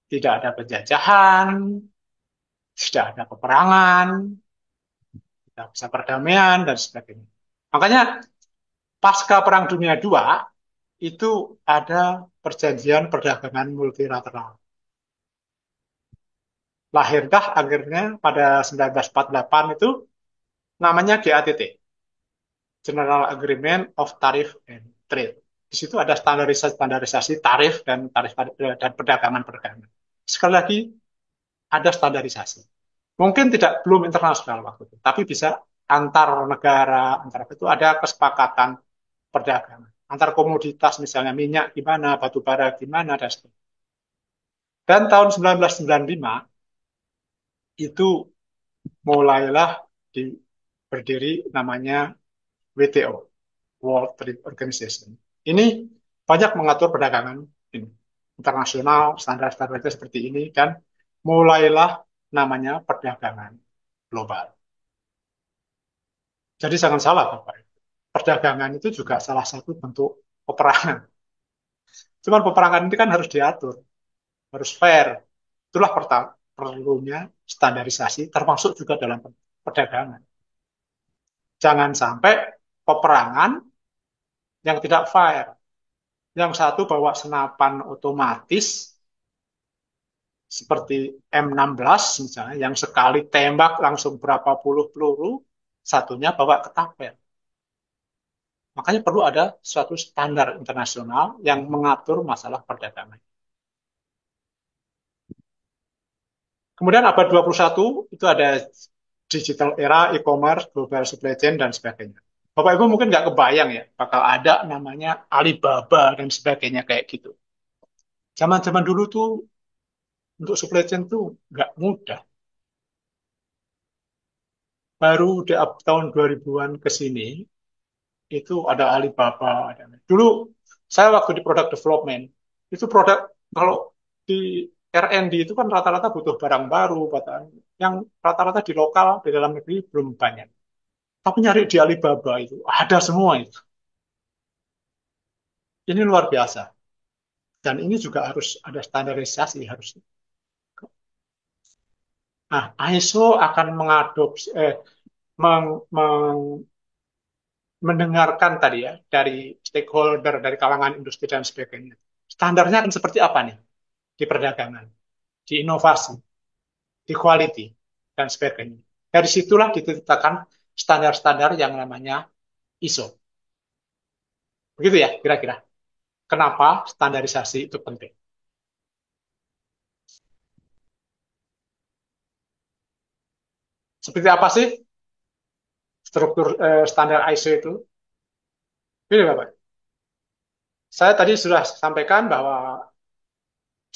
tidak ada penjajahan, tidak ada peperangan, tidak bisa perdamaian, dan sebagainya. Makanya, pasca Perang Dunia II, itu ada perjanjian perdagangan multilateral. Lahirkah akhirnya pada 1948 itu namanya GATT, General Agreement of Tariff and Trade. Di situ ada standarisasi tarif dan perdagangan-perdagangan. Sekali lagi, ada standarisasi. Mungkin tidak belum internasional waktu itu, tapi bisa antar negara, antar itu ada kesepakatan perdagangan. Antar komoditas misalnya minyak gimana, batu bara gimana, dan sebagainya. Dan tahun 1995 itu mulailah berdiri namanya WTO, World Trade Organization. Ini banyak mengatur perdagangan ini, internasional, standar-standarnya seperti ini, dan mulailah namanya perdagangan global. Jadi jangan salah, Bapak. Perdagangan itu juga salah satu bentuk peperangan. Cuman peperangan ini kan harus diatur, harus fair. Itulah perlunya standarisasi, termasuk juga dalam perdagangan. Jangan sampai peperangan yang tidak fair. Yang satu bawa senapan otomatis seperti M16 misalnya, yang sekali tembak langsung berapa puluh peluru, satunya bawa ketapel. Makanya perlu ada suatu standar internasional yang mengatur masalah perdagangan. Kemudian abad 21 itu ada digital era, e-commerce, global supply chain, dan sebagainya. Bapak Ibu mungkin nggak kebayang ya, bakal ada namanya Alibaba dan sebagainya kayak gitu. Zaman-zaman dulu tuh untuk supply chain tuh nggak mudah. Baru di tahun 2000-an ke sini, itu ada Alibaba. Dulu saya waktu di product development, itu produk kalau di R&D itu kan rata-rata butuh barang baru, yang rata-rata di lokal, di dalam negeri belum banyak. Tapi nyari di Alibaba itu, ada semua itu. Ini luar biasa. Dan ini juga harus ada standarisasi harusnya. Nah, ISO akan mengadopsi, mendengarkan tadi ya dari stakeholder, dari kalangan industri dan sebagainya. Standarnya akan seperti apa nih di perdagangan, di inovasi, di quality dan sebagainya. Dari situlah ditetapkan standar-standar yang namanya ISO. Begitu ya kira-kira. Kenapa standarisasi itu penting? Seperti apa sih struktur standar ISO itu? Ini Bapak. Saya tadi sudah sampaikan bahwa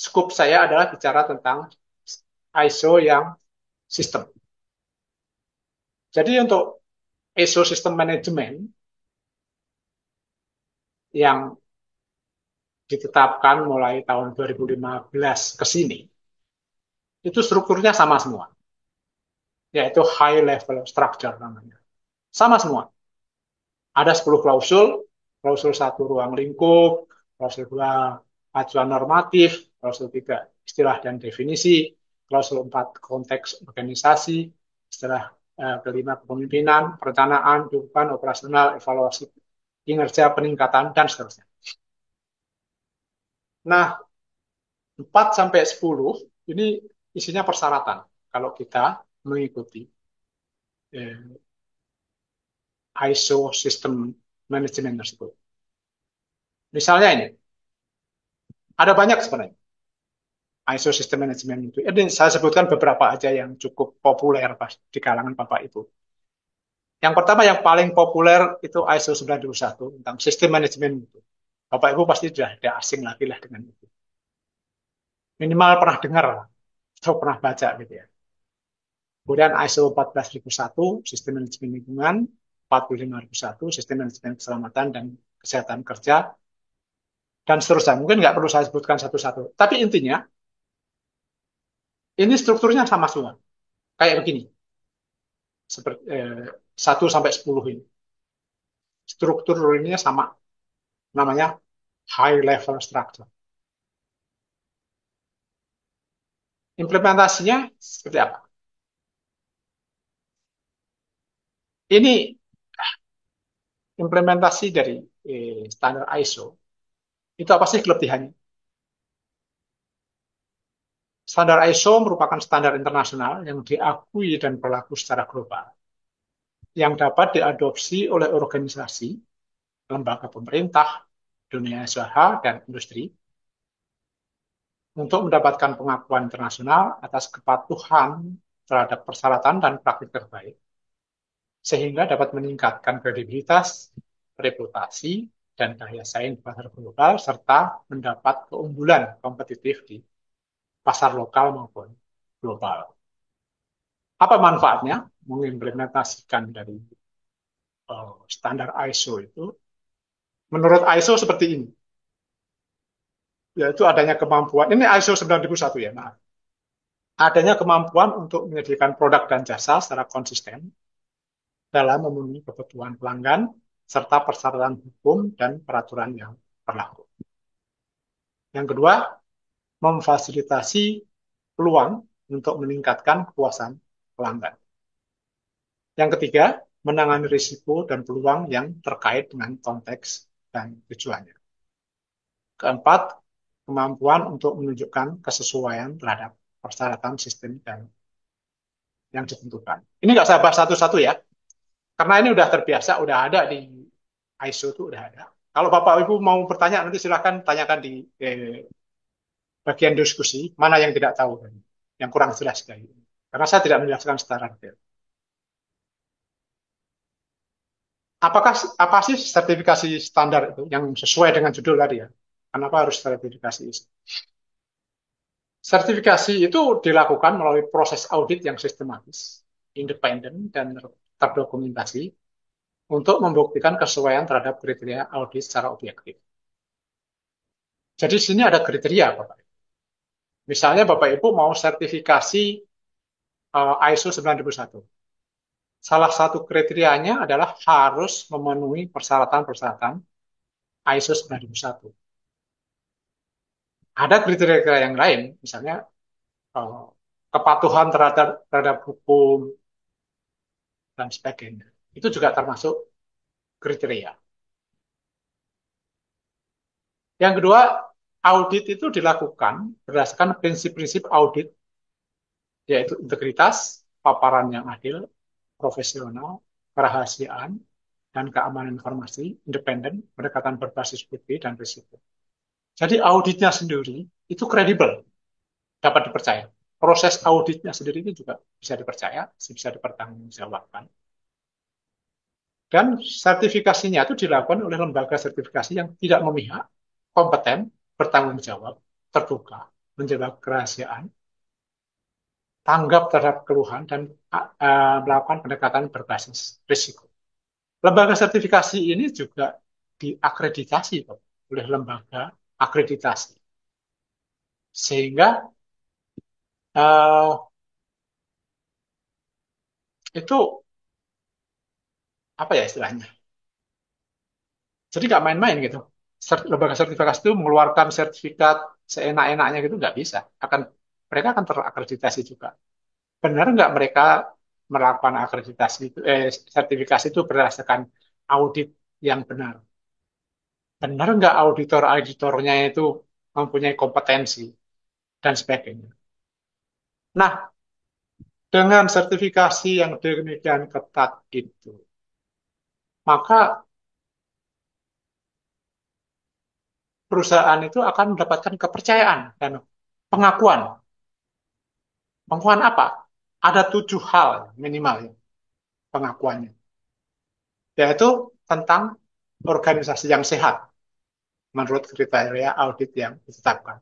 skop saya adalah bicara tentang ISO yang sistem. Jadi untuk ISO sistem manajemen yang ditetapkan mulai tahun 2015 ke sini, itu strukturnya sama semua, yaitu high level structure namanya. Sama semua. Ada 10 klausul, klausul satu ruang lingkup, klausul 2 acuan normatif, klausul 3 istilah dan definisi, klausul 4 konteks organisasi, istilah kelima kepemimpinan, perencanaan, dukungan operasional, evaluasi kinerja, peningkatan, dan seterusnya. Nah, 4 sampai 10 ini isinya persyaratan kalau kita mengikuti eh, ISO sistem manajemen tersebut. Misalnya ini, ada banyak sebenarnya ISO sistem manajemen itu. Ini saya sebutkan beberapa aja yang cukup populer pas di kalangan Bapak Ibu. Yang pertama yang paling populer itu ISO 91 tentang sistem manajemen itu. Bapak Ibu pasti sudah tidak asing lagi lah dengan itu. Minimal pernah dengar atau pernah baca gitu ya. Kemudian ISO 14001 sistem manajemen lingkungan, 45001 sistem manajemen keselamatan dan kesehatan kerja, dan seterusnya. Mungkin nggak perlu saya sebutkan satu-satu. Tapi intinya, ini strukturnya sama semua. Kayak begini, seperti 1 sampai 10 ini. Struktur ini sama, namanya high level structure. Implementasinya seperti apa? Ini implementasi dari standar ISO. Itu apa sih kelebihannya? Standar ISO merupakan standar internasional yang diakui dan berlaku secara global, yang dapat diadopsi oleh organisasi, lembaga pemerintah, dunia usaha, dan industri untuk mendapatkan pengakuan internasional atas kepatuhan terhadap persyaratan dan praktik terbaik, sehingga dapat meningkatkan kredibilitas, reputasi, dan daya saing di pasar global, serta mendapat keunggulan kompetitif di pasar lokal maupun global. Apa manfaatnya mengimplementasikan dari standar ISO itu? Menurut ISO seperti ini, yaitu adanya kemampuan, ini ISO 91 ya, maaf. Adanya kemampuan untuk menyediakan produk dan jasa secara konsisten dalam memenuhi kebutuhan pelanggan, serta persyaratan hukum dan peraturan yang berlaku. Yang kedua, memfasilitasi peluang untuk meningkatkan kepuasan pelanggan. Yang ketiga, menangani risiko dan peluang yang terkait dengan konteks dan tujuannya. Keempat, kemampuan untuk menunjukkan kesesuaian terhadap persyaratan sistem dan yang ditentukan. Ini nggak saya bahas satu-satu ya, karena ini udah terbiasa, udah ada di ISO itu udah ada. Kalau Bapak Ibu mau bertanya nanti silahkan tanyakan di bagian diskusi mana yang tidak tahu, yang kurang jelas dari ini. Karena saya tidak menjelaskan secara detail. Apakah apa sih sertifikasi standar itu yang sesuai dengan judul tadi ya? Kenapa harus sertifikasi ISO? Sertifikasi itu dilakukan melalui proses audit yang sistematis, independen, dan terdokumentasi untuk membuktikan kesesuaian terhadap kriteria audit secara objektif. Jadi di sini ada kriteria, Bapak. Misalnya Bapak Ibu mau sertifikasi ISO 91. Salah satu kriterianya adalah harus memenuhi persyaratan-persyaratan ISO 91. Ada kriteria yang lain, misalnya eh, kepatuhan terhadap hukum dan sebagainya. Itu juga termasuk kriteria. Yang kedua, audit itu dilakukan berdasarkan prinsip-prinsip audit, yaitu integritas, paparan yang adil, profesional, kerahasiaan, dan keamanan informasi, independen, pendekatan berbasis bukti, dan risiko. Jadi auditnya sendiri itu kredibel, dapat dipercaya. Proses auditnya sendiri itu juga bisa dipercaya, bisa dipertanggungjawabkan. Dan sertifikasinya itu dilakukan oleh lembaga sertifikasi yang tidak memihak, kompeten, bertanggung jawab, terbuka, menjaga kerahasiaan, tanggap terhadap keluhan, dan melakukan pendekatan berbasis risiko. Lembaga sertifikasi ini juga diakreditasi oleh lembaga akreditasi. Sehingga uh, itu apa ya istilahnya? Jadi nggak main-main gitu. Lembaga sertifikasi itu mengeluarkan sertifikat seenak-enaknya gitu nggak bisa. Mereka akan terakreditasi juga. Benar nggak mereka melakukan akreditasi itu, sertifikasi itu berdasarkan audit yang benar? Benar nggak auditor-auditornya itu mempunyai kompetensi dan sebagainya? Nah, dengan sertifikasi yang demikian ketat itu, maka perusahaan itu akan mendapatkan kepercayaan dan pengakuan. Pengakuan apa? Ada 7 hal minimal ya, pengakuannya, yaitu tentang organisasi yang sehat menurut kriteria audit yang ditetapkan.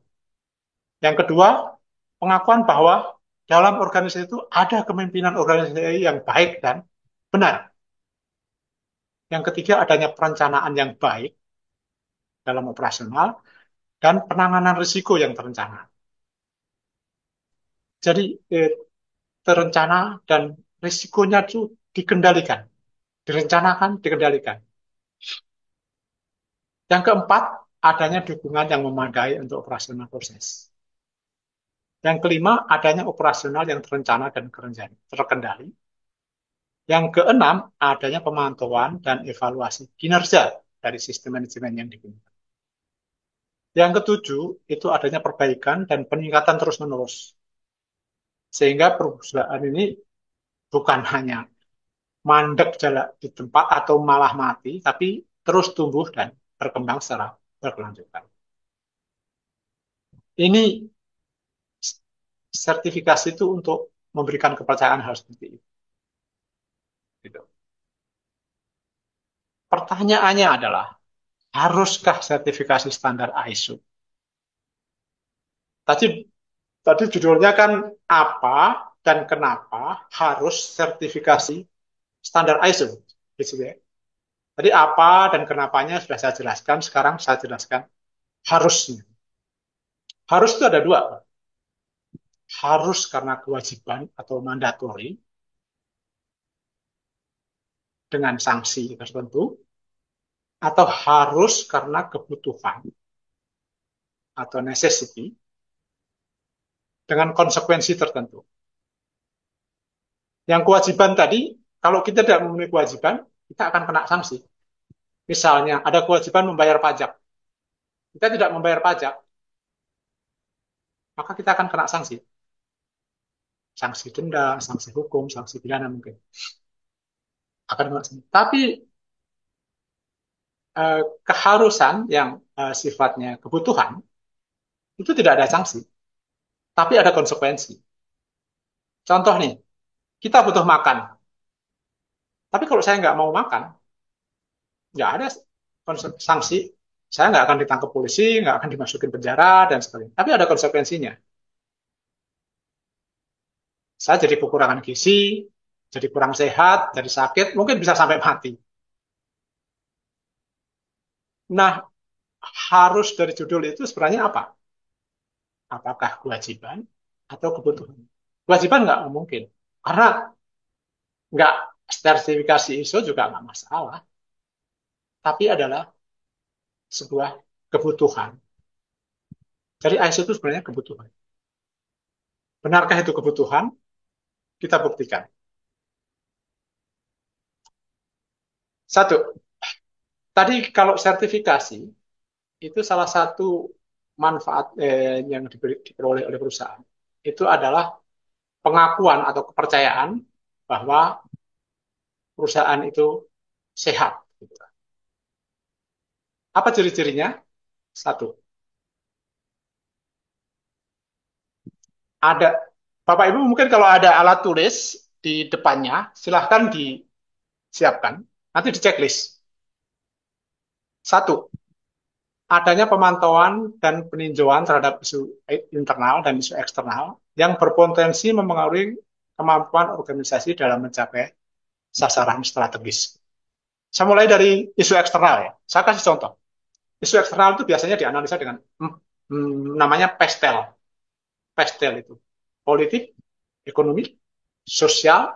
Yang kedua, pengakuan bahwa dalam organisasi itu ada kepemimpinan organisasi yang baik dan benar. Yang ketiga, adanya perencanaan yang baik dalam operasional dan penanganan risiko yang terencana. Jadi terencana dan risikonya itu dikendalikan, direncanakan, dikendalikan. Yang keempat, adanya dukungan yang memadai untuk operasional proses. Yang kelima, adanya operasional yang terencana dan terkendali. Yang keenam, adanya pemantauan dan evaluasi kinerja dari sistem manajemen yang digunakan. Yang ketujuh, itu adanya perbaikan dan peningkatan terus-menerus. Sehingga perusahaan ini bukan hanya mandek jalan di tempat atau malah mati, tapi terus tumbuh dan berkembang secara berkelanjutan. Ini sertifikasi itu untuk memberikan kepercayaan hal seperti itu. Gitu. Pertanyaannya adalah, haruskah sertifikasi standar ISO? Tadi tadi judulnya kan apa dan kenapa harus sertifikasi standar ISO, gitu ya. Tadi apa dan kenapanya sudah saya jelaskan, sekarang saya jelaskan harusnya. Harus itu ada dua, Pak. Harus karena kewajiban atau mandatori dengan sanksi tertentu, atau harus karena kebutuhan atau necessity dengan konsekuensi tertentu. Yang kewajiban tadi, kalau kita tidak memenuhi kewajiban, kita akan kena sanksi. Misalnya, ada kewajiban membayar pajak. Kita tidak membayar pajak, maka kita akan kena sanksi. Sanksi denda, sanksi hukum, sanksi pidana mungkin. Akan kena sanksi. Tapi keharusan yang sifatnya kebutuhan, itu tidak ada sanksi. Tapi ada konsekuensi. Contoh nih, kita butuh makan. Tapi kalau saya nggak mau makan, nggak ada sanksi. Saya nggak akan ditangkap polisi, nggak akan dimasukin penjara, dan sebagainya. Tapi ada konsekuensinya. Saya jadi kekurangan gizi, jadi kurang sehat, jadi sakit, mungkin bisa sampai mati. Nah, harus dari judul itu sebenarnya apa? Apakah kewajiban atau kebutuhan? Kewajiban nggak mungkin. Karena nggak sertifikasi ISO juga nggak masalah. Tapi adalah sebuah kebutuhan. Jadi ISO itu sebenarnya kebutuhan. Benarkah itu kebutuhan? Kita buktikan. Satu, tadi kalau sertifikasi, itu salah satu manfaat yang diperoleh oleh perusahaan. Itu adalah pengakuan atau kepercayaan bahwa perusahaan itu sehat. Gitu. Apa ciri-cirinya? Satu, Ada, Bapak Ibu mungkin kalau ada alat tulis di depannya, silahkan disiapkan. Nanti di checklist. Satu, adanya pemantauan dan peninjauan terhadap isu internal dan isu eksternal yang berpotensi mempengaruhi kemampuan organisasi dalam mencapai sasaran strategis. Saya mulai dari isu eksternal ya. Saya kasih contoh. Isu eksternal itu biasanya dianalisa dengan namanya PESTEL. PESTEL itu politik, ekonomi, sosial,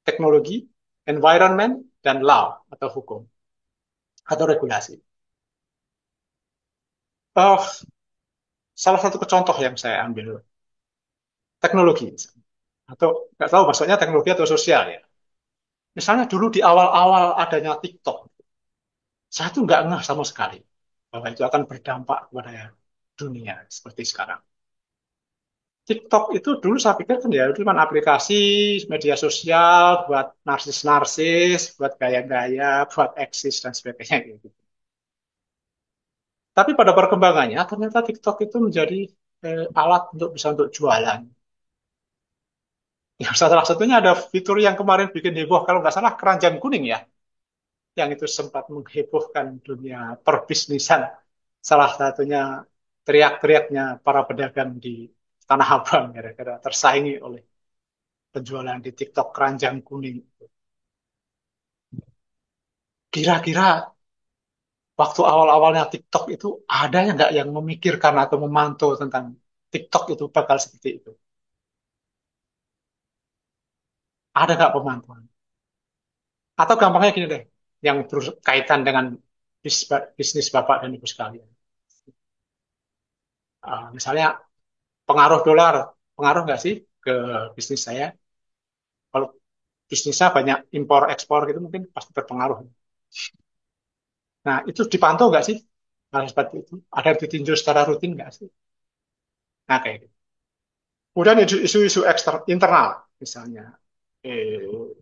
teknologi, environment, dan law atau hukum atau regulasi. Uh, Salah satu contoh yang saya ambil teknologi atau nggak tahu maksudnya teknologi atau sosial ya. Misalnya dulu di awal-awal adanya TikTok, saya tuh nggak ngeh sama sekali bahwa itu akan berdampak kepada dunia seperti sekarang. TikTok itu dulu saya pikir kan ya itu cuma aplikasi media sosial buat narsis-narsis, buat gaya-gaya, buat eksis dan sebagainya gitu. Tapi pada perkembangannya ternyata TikTok itu menjadi alat untuk bisa untuk jualan. Yang salah satunya ada fitur yang kemarin bikin heboh kalau nggak salah keranjang kuning ya, yang itu sempat menghebohkan dunia perbisnisan. Salah satunya teriak-teriaknya para pedagang di Tanah Abang gara-gara tersaingi oleh penjualan di TikTok keranjang kuning. Kira-kira waktu awal-awalnya TikTok itu ada yang nggak yang memikirkan atau memantau tentang TikTok itu bakal seperti itu? Ada nggak pemantauan? Atau gampangnya gini deh, yang berkaitan dengan bisnis Bapak dan Ibu sekalian. Misalnya pengaruh dolar, pengaruh nggak sih ke bisnis saya? Kalau bisnisnya banyak impor ekspor gitu mungkin pasti berpengaruh. Nah itu dipantau nggak sih hal seperti itu? Ada ditinjau secara rutin nggak sih? Nah kayak gitu. Kemudian isu-isu internal, misalnya eh,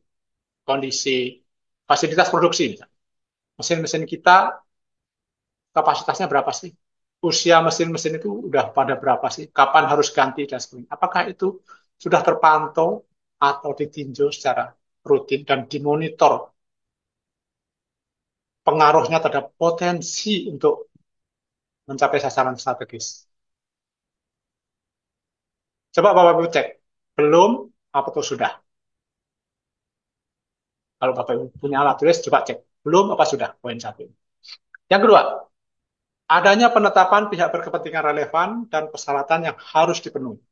kondisi fasilitas produksi, misalnya. Mesin-mesin kita kapasitasnya berapa sih? Usia mesin-mesin itu udah pada berapa sih? Kapan harus ganti dan sebagainya? Apakah itu sudah terpantau atau ditinjau secara rutin dan dimonitor pengaruhnya terhadap potensi untuk mencapai sasaran strategis? Coba Bapak Ibu cek. Belum apa tuh sudah? Kalau Bapak Ibu punya alat tulis, coba cek. Belum apa sudah? Poin satu. Yang kedua, adanya penetapan pihak berkepentingan relevan dan persyaratan yang harus dipenuhi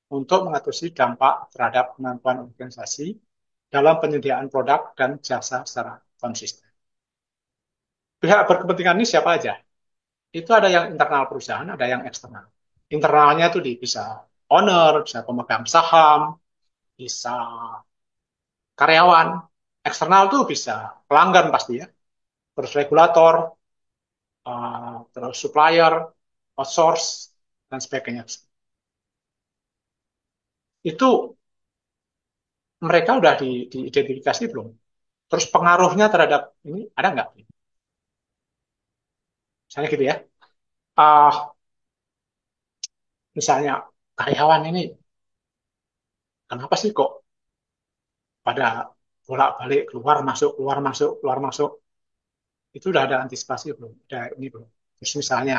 untuk mengatasi dampak terhadap kemampuan organisasi dalam penyediaan produk dan jasa secara konsisten. Pihak berkepentingan ini siapa aja? Itu ada yang internal perusahaan, ada yang eksternal. Internalnya itu bisa owner, bisa pemegang saham, bisa karyawan. Eksternal tuh bisa pelanggan pasti ya, terus regulator, terus supplier, outsource, dan sebagainya. Itu mereka udah diidentifikasi belum? Terus pengaruhnya terhadap ini ada nggak? Misalnya gitu ya. Uh, Misalnya karyawan ini kenapa sih kok pada bolak-balik keluar masuk keluar masuk, itu udah ada antisipasi belum? Ada ini belum? Terus misalnya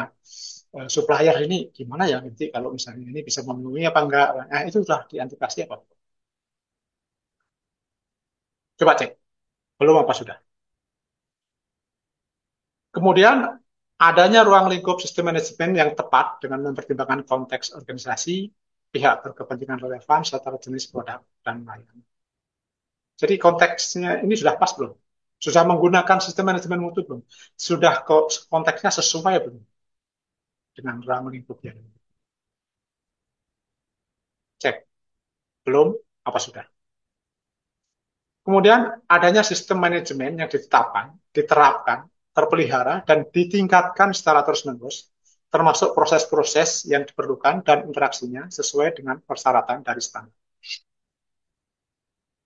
supplier ini gimana ya nanti kalau misalnya ini bisa memenuhi apa enggak? Nah itu sudah diantisipasi apa? Coba cek. Belum apa sudah? Kemudian adanya ruang lingkup sistem manajemen yang tepat dengan mempertimbangkan konteks organisasi, pihak berkepentingan relevan, serta jenis produk dan layanan. Jadi konteksnya ini sudah pas belum? Sudah menggunakan sistem manajemen mutu belum? Sudah konteksnya sesuai belum dengan ruang lingkupnya? Cek. Belum? Apa sudah? Kemudian adanya sistem manajemen yang ditetapkan, diterapkan, terpelihara, dan ditingkatkan secara terus-menerus, termasuk proses-proses yang diperlukan dan interaksinya sesuai dengan persyaratan dari standar.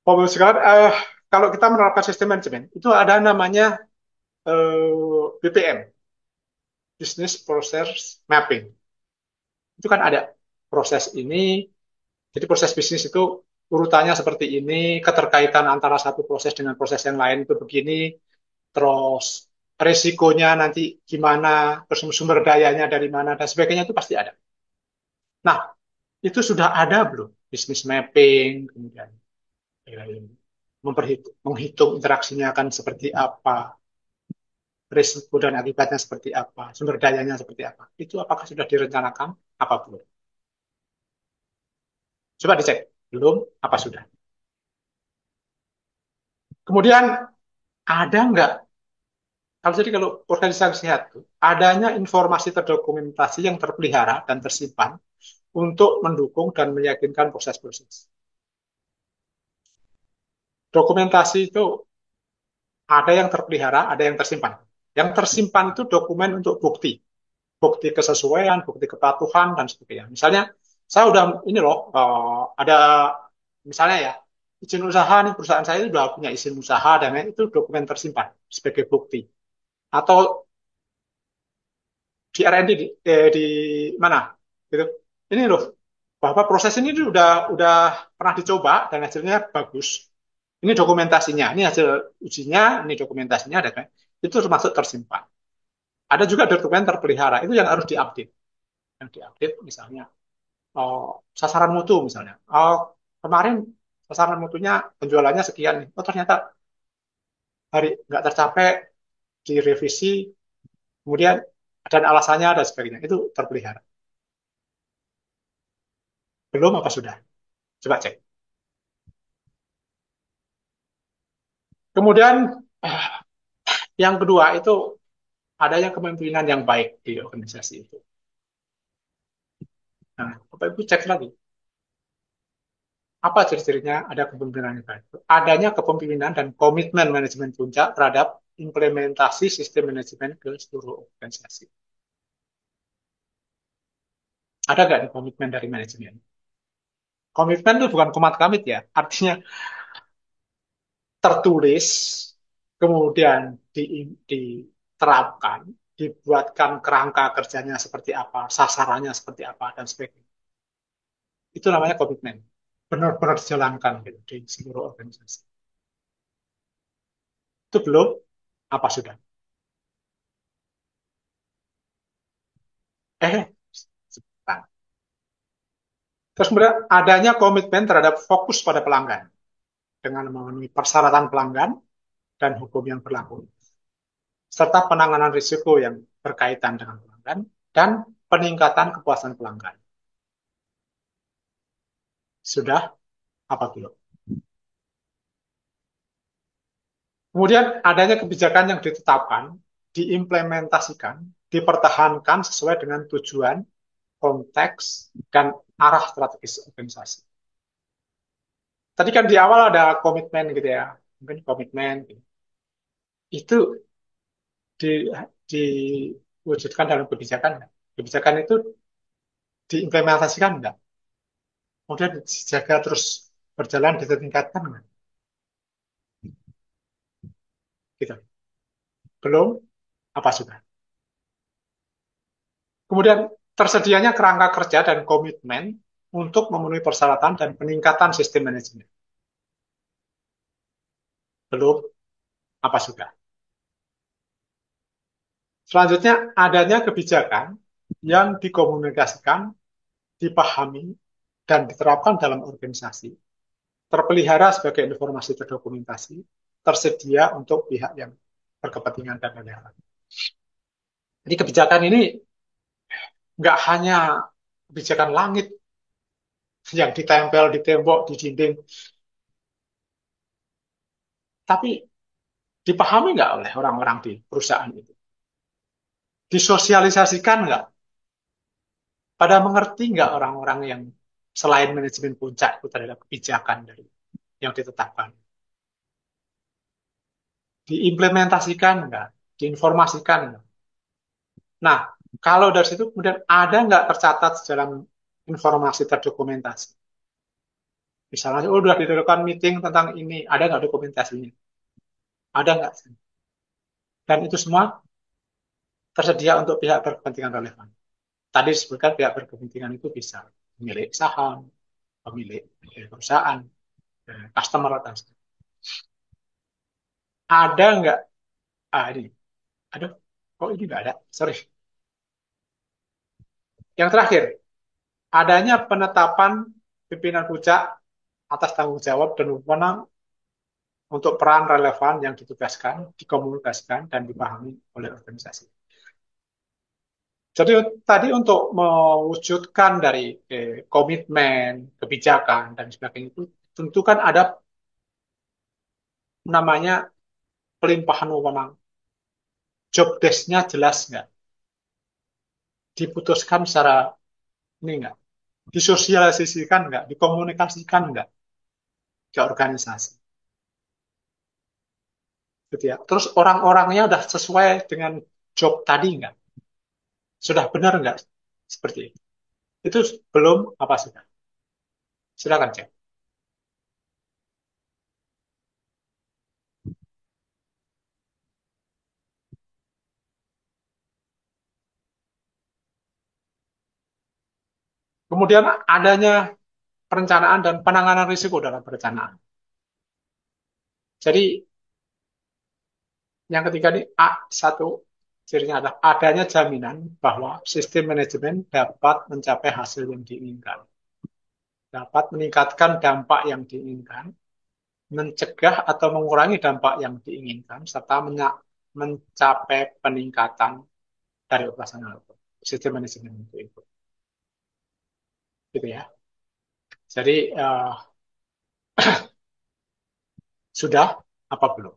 Bapak sekalian, kalau kita menerapkan sistem manajemen, itu ada namanya BPM, Business Process Mapping. Itu kan ada proses ini, Jadi proses bisnis itu urutannya seperti ini, keterkaitan antara satu proses dengan proses yang lain itu begini, terus resikonya nanti gimana, terus sumber dayanya dari mana, dan sebagainya itu pasti ada. Nah, itu sudah ada belum? Business mapping, kemudian menghitung interaksinya akan seperti apa, risiko dan akibatnya seperti apa, sumber dayanya seperti apa. Itu apakah sudah direncanakan? Apa belum? Coba dicek. Belum, apa sudah? Kemudian ada nggak, kalau organisasi sehat tuh, adanya informasi terdokumentasi yang terpelihara dan tersimpan untuk mendukung dan meyakinkan proses-proses. Dokumentasi itu ada yang terpelihara, ada yang tersimpan. Yang tersimpan itu dokumen untuk bukti, bukti kesesuaian, bukti kepatuhan dan sebagainya. Misalnya, saya udah ini loh, ada misalnya ya, izin usaha nih, perusahaan saya itu udah punya izin usaha dan lain, itu dokumen tersimpan sebagai bukti. Atau di R&D di mana gitu. Ini loh, bahwa proses ini udah pernah dicoba dan hasilnya bagus. Ini dokumentasinya, ini hasil ujinya, ini dokumentasinya ada kan. Itu termasuk tersimpan. Ada juga dokumen terpelihara, itu yang harus diupdate. Yang diupdate misalnya sasaran mutu misalnya. Kemarin sasaran mutunya penjualannya sekian nih. Oh ternyata hari nggak tercapai, direvisi, kemudian dan alasannya dan sebagainya. Itu terpelihara. Belum apa sudah? Coba cek. Kemudian yang kedua itu adanya kepemimpinan yang baik di organisasi itu. Nah, Bapak Ibu cek lagi. Apa ciri-cirinya ada kepemimpinan yang baik? Adanya kepemimpinan dan komitmen manajemen puncak terhadap implementasi sistem manajemen ke seluruh organisasi. Ada nggak nih komitmen dari manajemen? Komitmen itu bukan komat kamit ya. Artinya tertulis, kemudian diterapkan, dibuatkan kerangka kerjanya seperti apa, sasarannya seperti apa, dan sebagainya. Itu namanya komitmen. Benar-benar dijalankan gitu, di seluruh organisasi. Itu belum, apa sudah? Sebentar. Terus kemudian adanya komitmen terhadap fokus pada pelanggan dengan memenuhi persyaratan pelanggan dan hukum yang berlaku, serta penanganan risiko yang berkaitan dengan pelanggan dan peningkatan kepuasan pelanggan. Sudah apa belum? Kemudian adanya kebijakan yang ditetapkan, diimplementasikan, dipertahankan sesuai dengan tujuan, konteks, dan arah strategis organisasi. Tadi kan di awal ada komitmen gitu ya, mungkin komitmen gitu. Itu di, diwujudkan dalam kebijakan. Kebijakan itu diimplementasikan enggak? Kemudian dijaga terus berjalan, ditingkatkan enggak? Gitu. Belum, apa sudah? Kemudian tersedianya kerangka kerja dan komitmen untuk memenuhi persyaratan dan peningkatan sistem manajemen. Belum, apa sudah? Selanjutnya, adanya kebijakan yang dikomunikasikan, dipahami, dan diterapkan dalam organisasi, terpelihara sebagai informasi terdokumentasi, tersedia untuk pihak yang berkepentingan dan lain-lain. Jadi kebijakan ini nggak hanya kebijakan langit yang ditempel di tembok, di dinding, tapi dipahami nggak oleh orang-orang di perusahaan itu? Disosialisasikan nggak? Pada mengerti nggak orang-orang yang selain manajemen puncak itu terhadap kebijakan dari yang ditetapkan? Diimplementasikan nggak? Diinformasikan nggak? Nah, kalau dari situ kemudian ada nggak tercatat dalam informasi terdokumentasi? Misalnya, oh, udah dilakukan meeting tentang ini, ada nggak dokumentasinya? Ada nggak? Dan itu semua tersedia untuk pihak berkepentingan relevan. Tadi disebutkan pihak berkepentingan itu bisa pemilik saham, pemilik perusahaan, customer dan sebagainya. Ada nggak? Ini, aduh, kok ini nggak ada? Sorry. Yang terakhir, adanya penetapan pimpinan puncak atas tanggung jawab dan wewenang untuk peran relevan yang ditugaskan, dikomunikasikan, dan dipahami oleh organisasi. Jadi tadi untuk mewujudkan dari komitmen, kebijakan, dan sebagainya itu tentu kan ada namanya pelimpahan wewenang. Job desk-nya jelas nggak? Diputuskan secara ini nggak? Disosialisasikan nggak? Dikomunikasikan nggak ke organisasi? Gitu ya. Terus orang-orangnya udah sesuai dengan job tadi nggak? Sudah benar nggak seperti itu? Itu belum apa sudah? Silakan cek. Kemudian adanya perencanaan dan penanganan risiko dalam perencanaan. Jadi yang ketiga ini A1 cirinya adalah adanya jaminan bahwa sistem manajemen dapat mencapai hasil yang diinginkan, dapat meningkatkan dampak yang diinginkan, mencegah atau mengurangi dampak yang diinginkan, serta mencapai peningkatan dari operasional sistem manajemen itu. Gitu ya. Jadi sudah apa belum?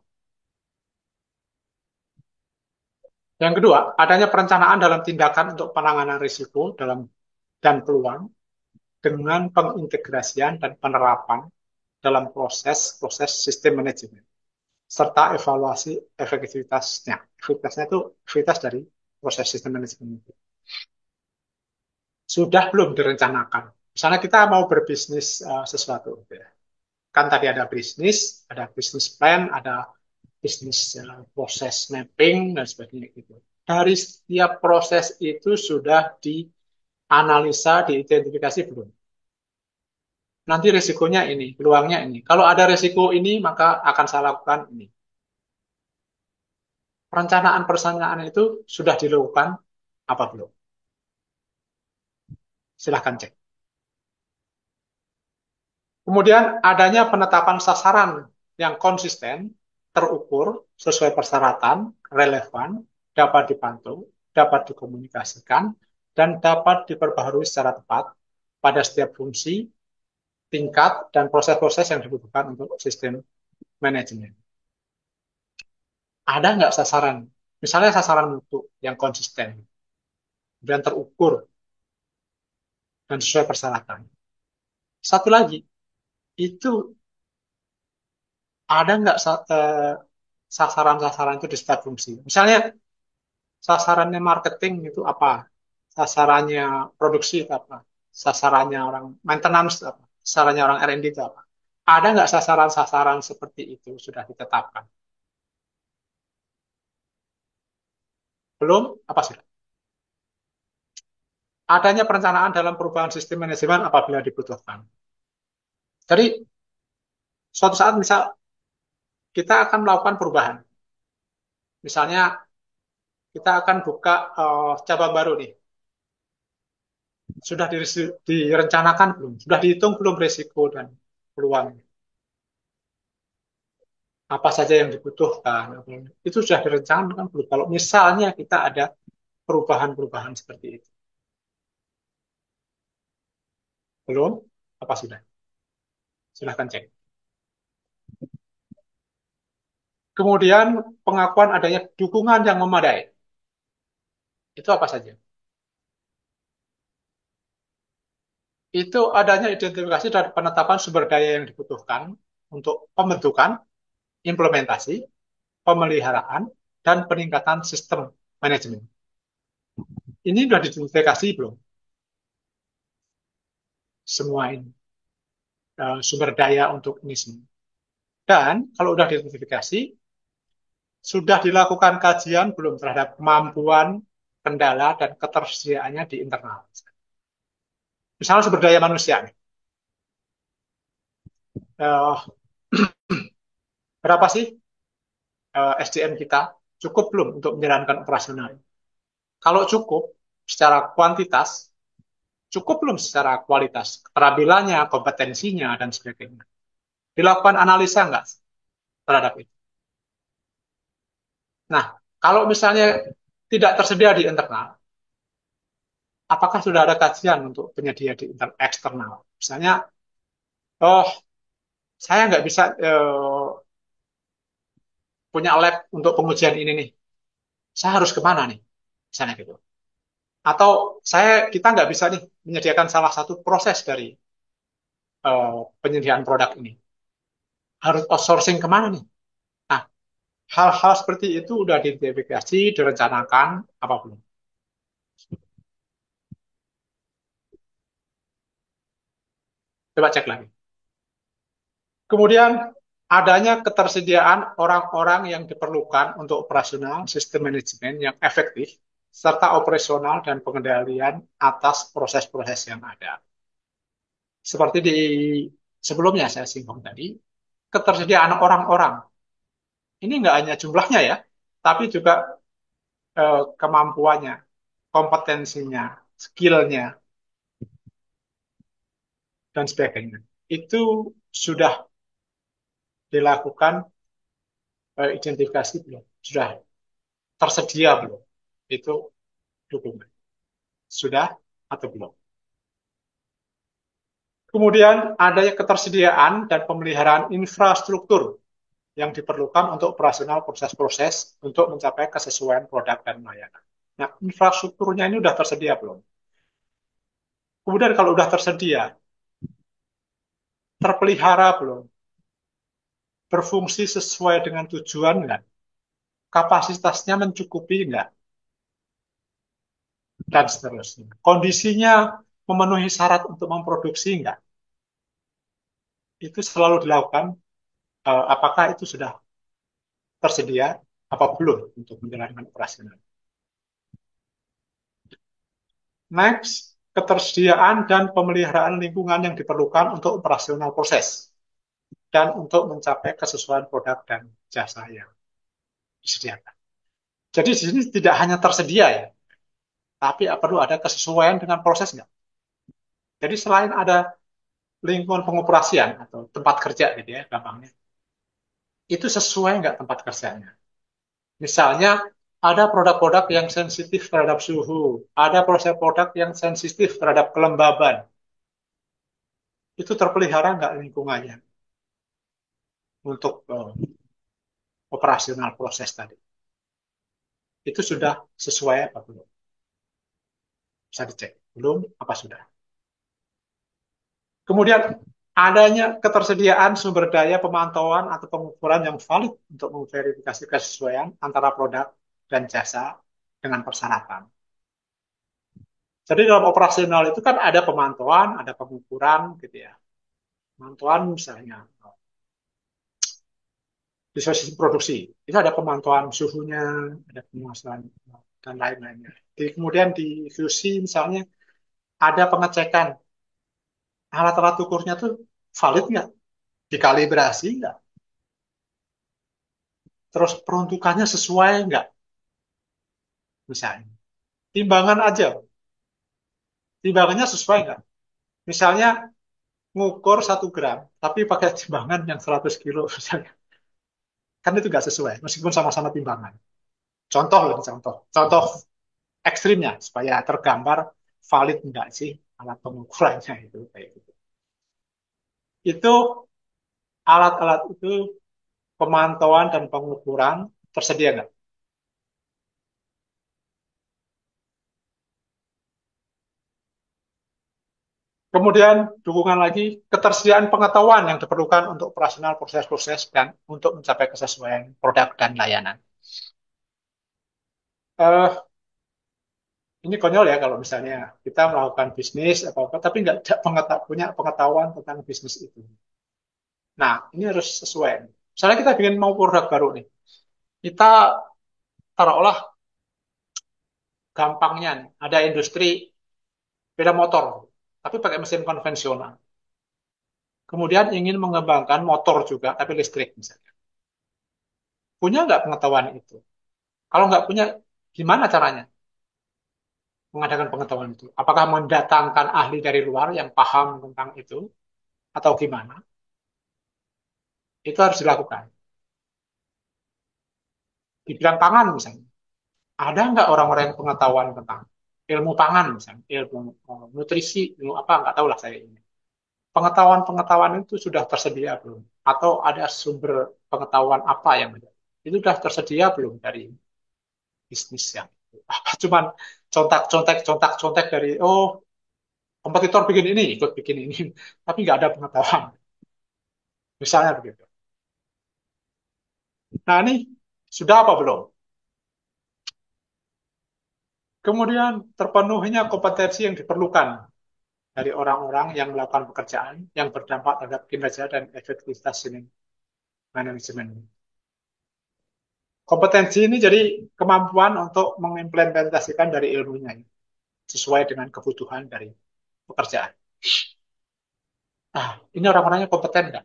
Yang kedua, adanya perencanaan dalam tindakan untuk penanganan risiko dalam dan peluang dengan pengintegrasian dan penerapan dalam proses-proses sistem manajemen serta evaluasi efektivitasnya. Efektivitasnya itu efektivitas dari proses sistem manajemen itu. Sudah belum direncanakan. Misalnya kita mau berbisnis sesuatu, gitu ya. Kan tadi ada bisnis plan, ada bisnis proses mapping dan sebagainya gitu. Dari setiap proses itu sudah dianalisa, diidentifikasi belum? Nanti risikonya ini, peluangnya ini. Kalau ada risiko ini, maka akan saya lakukan ini. Perencanaan-perencanaan itu sudah dilakukan apa belum? Silahkan cek. Kemudian adanya penetapan sasaran yang konsisten, terukur, sesuai persyaratan, relevan, dapat dipantau, dapat dikomunikasikan, dan dapat diperbaharui secara tepat pada setiap fungsi, tingkat, dan proses-proses yang dibutuhkan untuk sistem manajemen. Ada nggak sasaran? Misalnya sasaran mutu yang konsisten, dan terukur, dan sesuai persyaratan. Satu lagi, itu ada nggak sasaran-sasaran itu di setiap fungsi? Misalnya sasarannya marketing itu apa? Sasarannya produksi itu apa? Sasarannya orang maintenance itu apa? Sasarannya orang R&D itu apa? Ada nggak sasaran-sasaran seperti itu sudah ditetapkan? Belum? Apa sudah? Adanya perencanaan dalam perubahan sistem manajemen apabila dibutuhkan. Jadi suatu saat misal kita akan melakukan perubahan. Misalnya kita akan buka cabang baru nih. Sudah direncanakan belum? Sudah dihitung belum risiko dan peluang? Apa saja yang dibutuhkan? Itu sudah direncanakan belum? Kalau misalnya kita ada perubahan-perubahan seperti itu. Belum? Apa sudah? Silahkan cek. Kemudian pengakuan adanya dukungan yang memadai. Itu apa saja? Itu adanya identifikasi dan penetapan sumber daya yang dibutuhkan untuk pembentukan, implementasi, pemeliharaan, dan peningkatan sistem manajemen. Ini sudah diidentifikasi belum? Semua ini sumber daya untuk ini semua. Dan kalau sudah diidentifikasi, sudah dilakukan kajian belum terhadap kemampuan, kendala, dan ketersediaannya di internal. Misalnya sumber daya manusia. eh, berapa sih SDM kita cukup belum untuk menjalankan operasional? Kalau cukup secara kuantitas, cukup belum secara kualitas, keterampilannya, kompetensinya, dan sebagainya. Dilakukan analisa nggak terhadap itu? Nah, kalau misalnya tidak tersedia di internal, apakah sudah ada kajian untuk penyedia di eksternal? Misalnya, oh, saya nggak bisa punya lab untuk pengujian ini nih. Saya harus kemana nih? Misalnya gitu. Atau kita nggak bisa nih menyediakan salah satu proses dari penyediaan produk ini. Harus outsourcing kemana nih? Nah, hal-hal seperti itu udah diidentifikasi, direncanakan, apa belum? Coba cek lagi. Kemudian adanya ketersediaan orang-orang yang diperlukan untuk operasional sistem manajemen yang efektif, serta operasional dan pengendalian atas proses-proses yang ada. Seperti di sebelumnya saya singgung tadi, ketersediaan orang-orang. Ini nggak hanya jumlahnya ya, tapi juga kemampuannya, kompetensinya, skillnya, dan sebagainya. Itu sudah dilakukan identifikasi belum? Sudah tersedia belum? Itu dukungan. Sudah atau belum? Kemudian adanya ketersediaan dan pemeliharaan infrastruktur yang diperlukan untuk operasional proses-proses untuk mencapai kesesuaian produk dan layanan. Nah, infrastrukturnya ini sudah tersedia belum? Kemudian kalau sudah tersedia, terpelihara belum? Berfungsi sesuai dengan tujuan nggak? Kapasitasnya mencukupi nggak? Dan seterusnya. Kondisinya memenuhi syarat untuk memproduksi nggak? Itu selalu dilakukan. Apakah itu sudah tersedia apa belum untuk menjalankan operasional? Next, ketersediaan dan pemeliharaan lingkungan yang diperlukan untuk operasional proses dan untuk mencapai kesesuaian produk dan jasa yang disediakan. Jadi di sini tidak hanya tersedia ya, tapi perlu ada kesesuaian dengan proses nggak? Jadi selain ada lingkungan pengoperasian atau tempat kerja gitu ya, gampangnya, itu sesuai nggak tempat kerjanya? Misalnya ada produk-produk yang sensitif terhadap suhu, ada produk yang sensitif terhadap kelembaban, itu terpelihara nggak lingkungannya untuk operasional proses tadi? Itu sudah sesuai apa belum? Bisa dicek. Belum apa sudah? Kemudian adanya ketersediaan sumber daya pemantauan atau pengukuran yang valid untuk memverifikasi kesesuaian antara produk dan jasa dengan persyaratan. Jadi dalam operasional itu kan ada pemantauan, ada pengukuran gitu ya. Pemantauan misalnya di sisi produksi, itu ada pemantauan suhunya, ada pemantauan dan lain-lainnya. Kemudian di QC misalnya ada pengecekan alat-alat ukurnya tuh valid nggak, dikalibrasi nggak, terus peruntukannya sesuai nggak, misalnya. Timbangan aja, timbangannya sesuai nggak? Misalnya ngukur 1 gram, tapi pakai timbangan yang 100 kilo, misalnya. Kan itu nggak sesuai, meskipun sama-sama timbangan. Contoh loh, contoh. Contoh ekstrimnya, supaya tergambar valid enggak sih alat pengukurannya itu. Kayak gitu. Itu alat-alat itu pemantauan dan pengukuran tersedia nggak? Kemudian dukungan lagi ketersediaan pengetahuan yang diperlukan untuk operasional proses-proses dan untuk mencapai kesesuaian produk dan layanan. Eh, ini konyol ya kalau misalnya kita melakukan bisnis apa-apa, tapi nggak punya pengetahuan tentang bisnis itu. Nah, ini harus sesuai. Misalnya kita ingin mau produk baru nih, kita taruhlah gampangnya, ada industri beda motor, tapi pakai mesin konvensional. kemudian ingin mengembangkan motor juga, tapi listrik misalnya. Punya nggak pengetahuan itu? Kalau nggak punya, gimana caranya mengadakan pengetahuan itu? Apakah mendatangkan ahli dari luar yang paham tentang itu, atau gimana? Itu harus dilakukan. Di bidang pangan misalnya, ada nggak orang-orang yang pengetahuan tentang ilmu pangan misalnya, ilmu nutrisi, ilmu apa, nggak tahu lah saya ini. Pengetahuan-pengetahuan itu sudah tersedia belum? Atau ada sumber pengetahuan apa yang ada? Itu sudah tersedia belum dari bisnis yang itu? Apa cuman contak-contak dari, oh, kompetitor bikin ini, ikut bikin ini, tapi nggak ada pengetahuan. Misalnya begitu. Nah ini sudah apa belum? Kemudian terpenuhinya kompetensi yang diperlukan dari orang-orang yang melakukan pekerjaan yang berdampak terhadap kinerja dan efektivitas ini, manajemen. Kompetensi ini jadi kemampuan untuk mengimplementasikan dari ilmunya ya, sesuai dengan kebutuhan dari pekerjaan. Nah, ini orang-orangnya kompeten nggak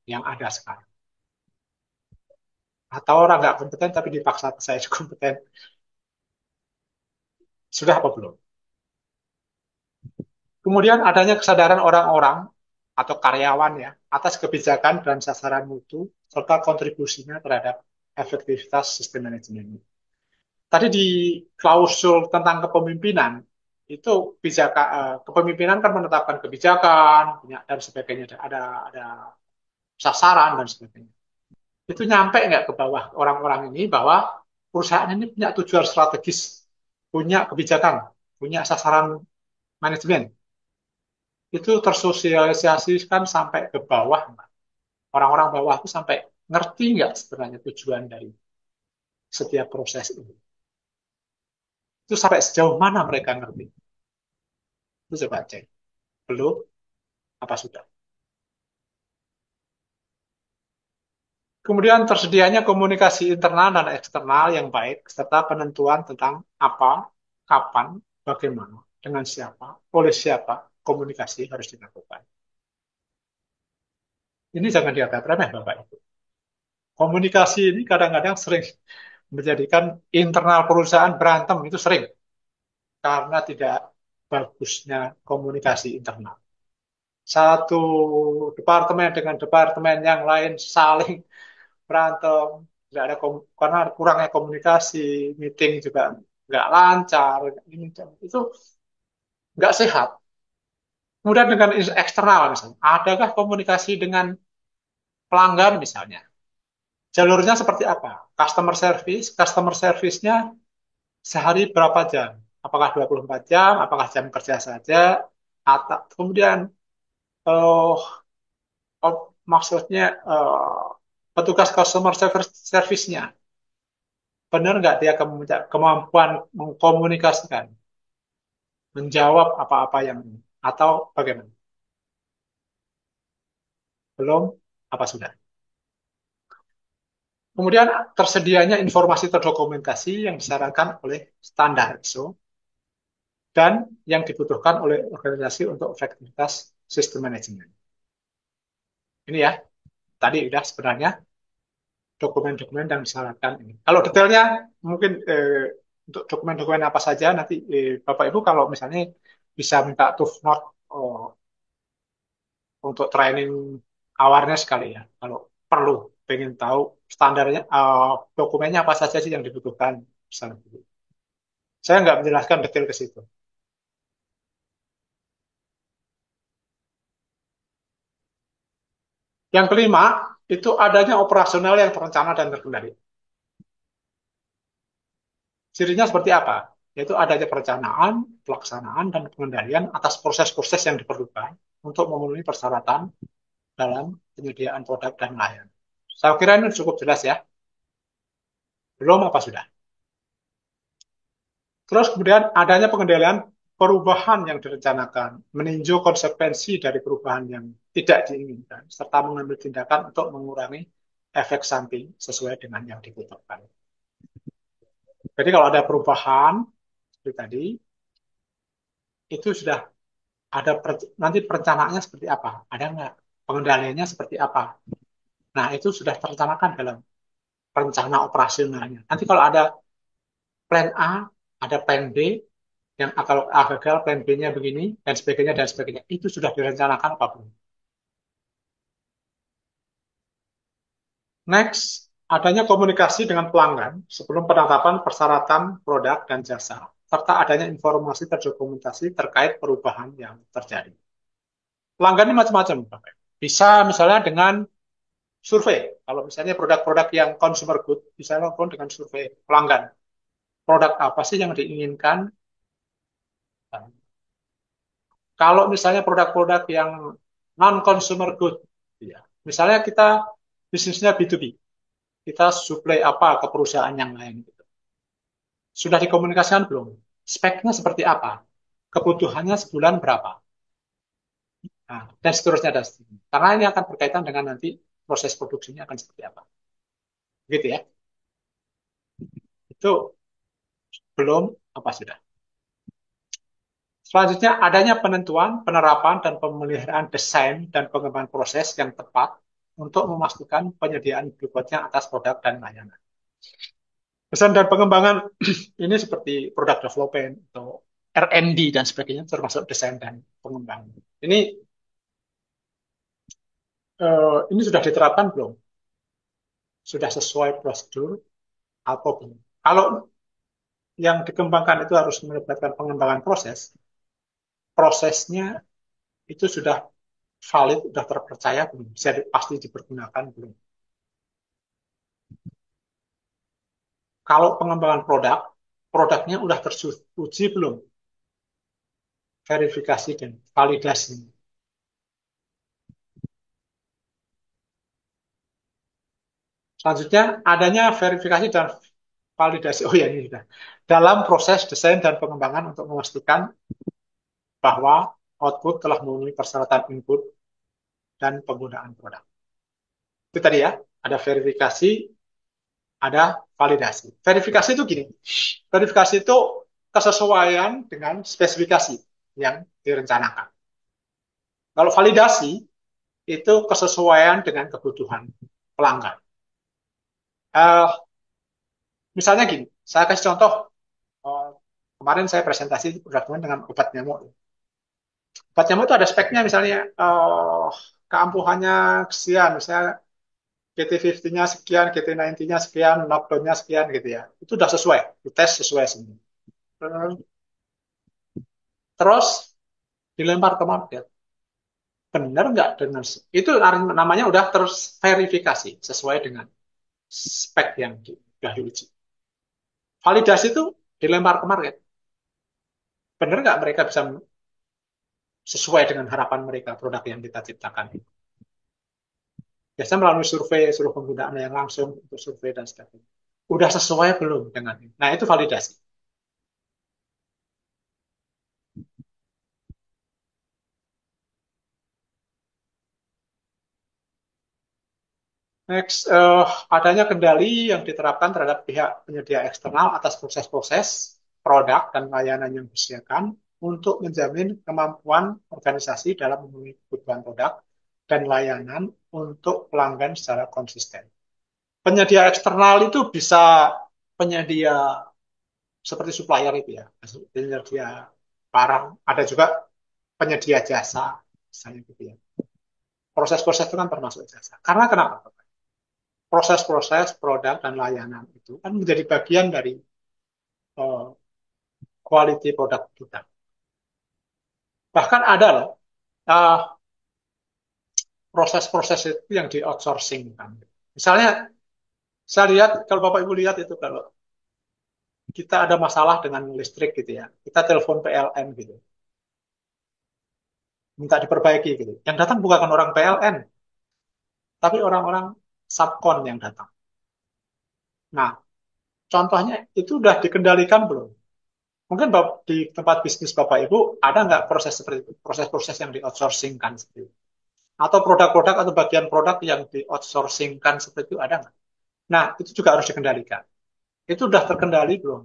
yang ada sekarang? Atau orang nggak kompeten tapi dipaksa saya kompeten? Sudah apa belum? Kemudian adanya kesadaran orang-orang atau karyawan ya atas kebijakan dan sasaran mutu serta kontribusinya terhadap efektivitas sistem manajemen. Tadi di klausul tentang kepemimpinan itu kepemimpinan kan menetapkan kebijakan dan sebagainya, ada sasaran dan sebagainya. Itu nyampe nggak ke bawah orang-orang ini bahwa perusahaan ini punya tujuan strategis, punya kebijakan, punya sasaran manajemen. Itu tersosialisasikan sampai ke bawah. Orang-orang bawah itu sampai ngerti nggak sebenarnya tujuan dari setiap proses ini. Itu sampai sejauh mana mereka ngerti. Itu coba cek. Belum, apa sudah? Kemudian tersedianya komunikasi internal dan eksternal yang baik, serta penentuan tentang apa, kapan, bagaimana, dengan siapa, oleh siapa, komunikasi harus dilakukan. Ini jangan dianggap remeh, Bapak Ibu. Komunikasi ini kadang-kadang sering menjadikan internal perusahaan berantem, itu sering, karena tidak bagusnya komunikasi internal. Satu departemen dengan departemen yang lain saling berantem, nggak ada karena kurangnya komunikasi, meeting juga nggak lancar, ini itu nggak sehat. Kemudian dengan eksternal misalnya, adakah komunikasi dengan pelanggan misalnya? Jalurnya seperti apa? Customer service-nya sehari berapa jam? Apakah 24 jam? Apakah jam kerja saja? Atau kemudian oh, maksudnya petugas customer service-nya benar nggak dia kemampuan mengkomunikasikan, menjawab apa-apa yang ini, atau bagaimana? Belum, apa sudah? Kemudian tersedianya informasi terdokumentasi yang disarankan oleh standar ISO dan yang dibutuhkan oleh organisasi untuk efektivitas sistem manajemen. Ini ya, tadi udah sebenarnya dokumen-dokumen yang disyaratkan ini. Kalau detailnya mungkin untuk dokumen-dokumen apa saja nanti Bapak Ibu kalau misalnya bisa minta tuh note untuk training awareness kali ya. Kalau perlu pengen tahu standarnya dokumennya apa saja sih yang dibutuhkan misalnya. Saya nggak menjelaskan detail ke situ. Yang kelima itu adanya operasional yang terencana dan terkendali. Cirinya seperti apa? Yaitu adanya perencanaan, pelaksanaan, dan pengendalian atas proses-proses yang diperlukan untuk memenuhi persyaratan dalam penyediaan produk dan layanan. Saya kira ini cukup jelas ya. Belum apa sudah? Terus kemudian adanya pengendalian perubahan yang direncanakan, meninjau konsekuensi dari perubahan yang tidak diinginkan, serta mengambil tindakan untuk mengurangi efek samping sesuai dengan yang dibutuhkan. Jadi kalau ada perubahan seperti tadi, itu sudah nanti perencanaannya seperti apa? Ada nggak? Pengendaliannya seperti apa? Nah, itu sudah terencanakan dalam rencana operasionalnya. Nanti kalau ada plan A, ada plan B, yang kalau A gagal, plan B-nya begini, dan sebagainya, dan sebagainya. Itu sudah direncanakan apa belum? Next, adanya komunikasi dengan pelanggan sebelum penetapan persyaratan produk dan jasa, serta adanya informasi terdokumentasi terkait perubahan yang terjadi. Pelanggan ini macam-macam, Bapak. Bisa misalnya dengan survei. Kalau misalnya produk-produk yang consumer good, bisa lakukan dengan survei pelanggan. Produk apa sih yang diinginkan? Kalau misalnya produk-produk yang non-consumer good, ya. Misalnya kita bisnisnya B2B, kita supply apa ke perusahaan yang lain. Gitu. Sudah dikomunikasikan belum? Speknya seperti apa? Kebutuhannya sebulan berapa? Nah, dan seterusnya dan seterusnya. Karena ini akan berkaitan dengan nanti proses produksinya akan seperti apa. Gitu ya. Itu belum apa sudah. Selanjutnya, adanya penentuan, penerapan, dan pemeliharaan desain dan pengembangan proses yang tepat untuk memastikan penyediaan berikutnya atas produk dan layanan. Desain dan pengembangan ini seperti product development atau R&D dan sebagainya, termasuk desain dan pengembangan. Ini sudah diterapkan belum? Sudah sesuai prosedur atau belum? Kalau yang dikembangkan itu harus melibatkan pengembangan proses, prosesnya itu sudah valid, sudah terpercaya belum? Bisa pasti dipergunakan belum? Kalau pengembangan produk, produknya sudah teruji belum? Verifikasi dan validasi. Selanjutnya, adanya verifikasi dan validasi. Oh ya, ini sudah. Dalam proses desain dan pengembangan untuk memastikan bahwa output telah memenuhi persyaratan input dan penggunaan produk. Itu tadi ya, ada verifikasi, ada validasi. Verifikasi itu gini, verifikasi itu kesesuaian dengan spesifikasi yang direncanakan. Kalau validasi, itu kesesuaian dengan kebutuhan pelanggan. Uh, Misalnya gini, saya kasih contoh, uh, kemarin saya presentasi produk dengan obat nyamuk. Obat nyamuk itu ada speknya, misalnya keampuhannya sekian, misalnya GT50-nya sekian, GT90-nya sekian, knockdown-nya sekian gitu ya. Itu sudah sesuai, dites sesuai semua. Terus dilempar ke market. Benar nggak dengan itu namanya udah terus verifikasi sesuai dengan spek yang sudah diuji. Validasi itu dilempar ke market. Benar nggak mereka bisa sesuai dengan harapan mereka produk yang kita ciptakan. Biasanya melalui survei, seluruh penggunaan yang langsung untuk survei dan sebagainya. Udah sesuai belum dengan ini? Nah, itu validasi. Next, adanya kendali yang diterapkan terhadap pihak penyedia eksternal atas proses-proses, produk, dan layanan yang disediakan untuk menjamin kemampuan organisasi dalam memenuhi kebutuhan produk dan layanan untuk pelanggan secara konsisten. Penyedia eksternal itu bisa penyedia seperti supplier itu ya, penyedia barang, ada juga penyedia jasa, misalnya gitu ya. Proses-proses itu kan termasuk jasa. Karena kenapa? Proses-proses produk dan layanan itu kan menjadi bagian dari uh, quality produk kita. Bahkan ada loh uh, proses-proses itu yang di outsourcing kan. Misalnya saya lihat kalau Bapak Ibu lihat itu kalau kita ada masalah dengan listrik gitu ya, kita telepon PLN gitu, minta diperbaiki gitu. Yang datang bukan orang PLN, tapi orang-orang subkon yang datang. Nah, contohnya itu udah dikendalikan belum? Mungkin di tempat bisnis Bapak Ibu ada nggak proses seperti itu, proses-proses yang di outsourcingkan seperti itu? Atau produk-produk atau bagian produk yang di outsourcingkan seperti itu ada nggak? Nah, itu juga harus dikendalikan. Itu udah terkendali belum?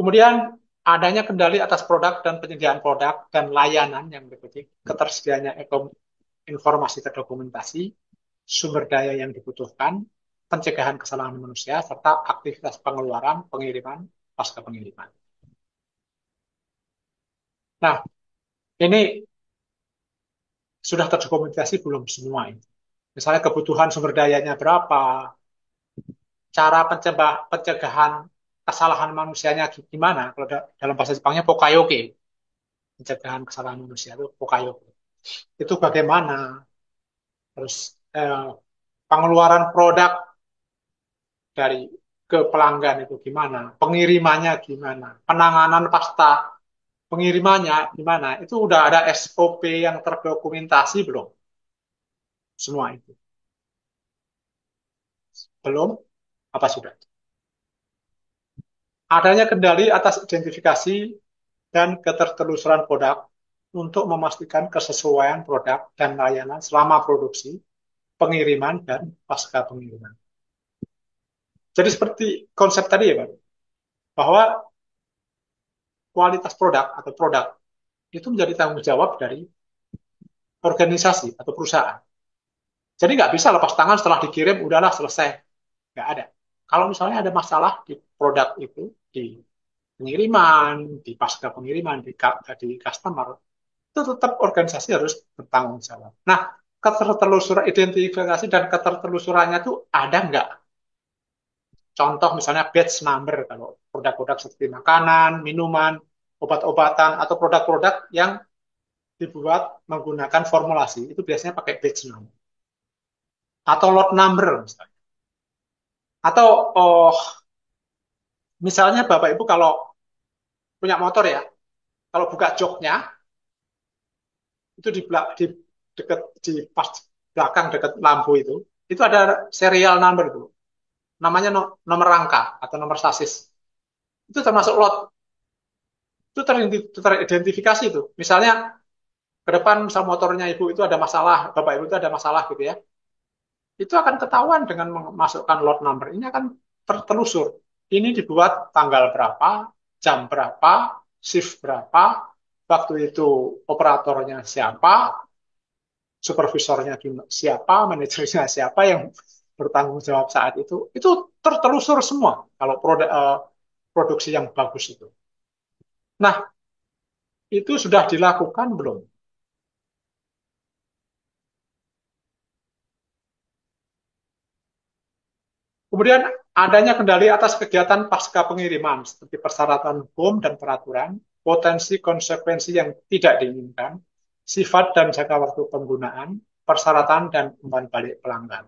Kemudian adanya kendali atas produk dan penyediaan produk dan layanan yang meliputi ketersediaannya informasi terdokumentasi, sumber daya yang dibutuhkan, pencegahan kesalahan manusia, serta aktivitas pengeluaran, pengiriman, pasca pengiriman. Nah, ini sudah terdokumentasi belum semua ini. Misalnya kebutuhan sumber dayanya berapa, cara pencegahan kesalahan manusianya gimana. Kalau dalam bahasa Jepangnya pokayoke, pencegahan kesalahan manusia itu pokayoke. Itu bagaimana, terus pengeluaran produk dari ke pelanggan itu gimana, pengirimannya gimana, penanganan pasca pengirimannya gimana, itu udah ada SOP yang terdokumentasi belum? Semua itu. Belum? Apa sudah? Adanya kendali atas identifikasi dan ketertelusuran produk untuk memastikan kesesuaian produk dan layanan selama produksi, pengiriman, dan pasca pengiriman. Jadi seperti konsep tadi ya Pak, bahwa kualitas produk atau produk itu menjadi tanggung jawab dari organisasi atau perusahaan. Jadi nggak bisa lepas tangan setelah dikirim, udahlah selesai. Nggak ada. Kalau misalnya ada masalah di produk itu, di pengiriman, di pasca pengiriman, di customer, itu tetap organisasi harus bertanggung jawab. Nah, ketertelusuran identifikasi dan ketertelusurannya itu ada nggak? Contoh misalnya batch number kalau produk-produk seperti makanan, minuman, obat-obatan atau produk-produk yang dibuat menggunakan formulasi itu biasanya pakai batch number atau lot number misalnya. Atau oh, misalnya Bapak Ibu kalau punya motor ya, kalau buka joknya itu di dekat di pas belakang dekat lampu itu ada serial number itu. Namanya nomor rangka atau nomor sasis. Itu termasuk lot. Itu teridentifikasi itu. Misalnya ke depan misal motornya Ibu itu ada masalah, Bapak Ibu itu ada masalah gitu ya. Itu akan ketahuan dengan memasukkan lot number. Ini akan tertelusur. Ini dibuat tanggal berapa, jam berapa, shift berapa, waktu itu operatornya siapa, supervisornya siapa, manajernya siapa yang bertanggung jawab saat itu tertelusur semua kalau produksi yang bagus itu. Nah, itu sudah dilakukan belum? Kemudian adanya kendali atas kegiatan pasca pengiriman seperti persyaratan hukum dan peraturan, potensi konsekuensi yang tidak diinginkan, sifat dan jangka waktu penggunaan, persyaratan dan umpan balik pelanggan.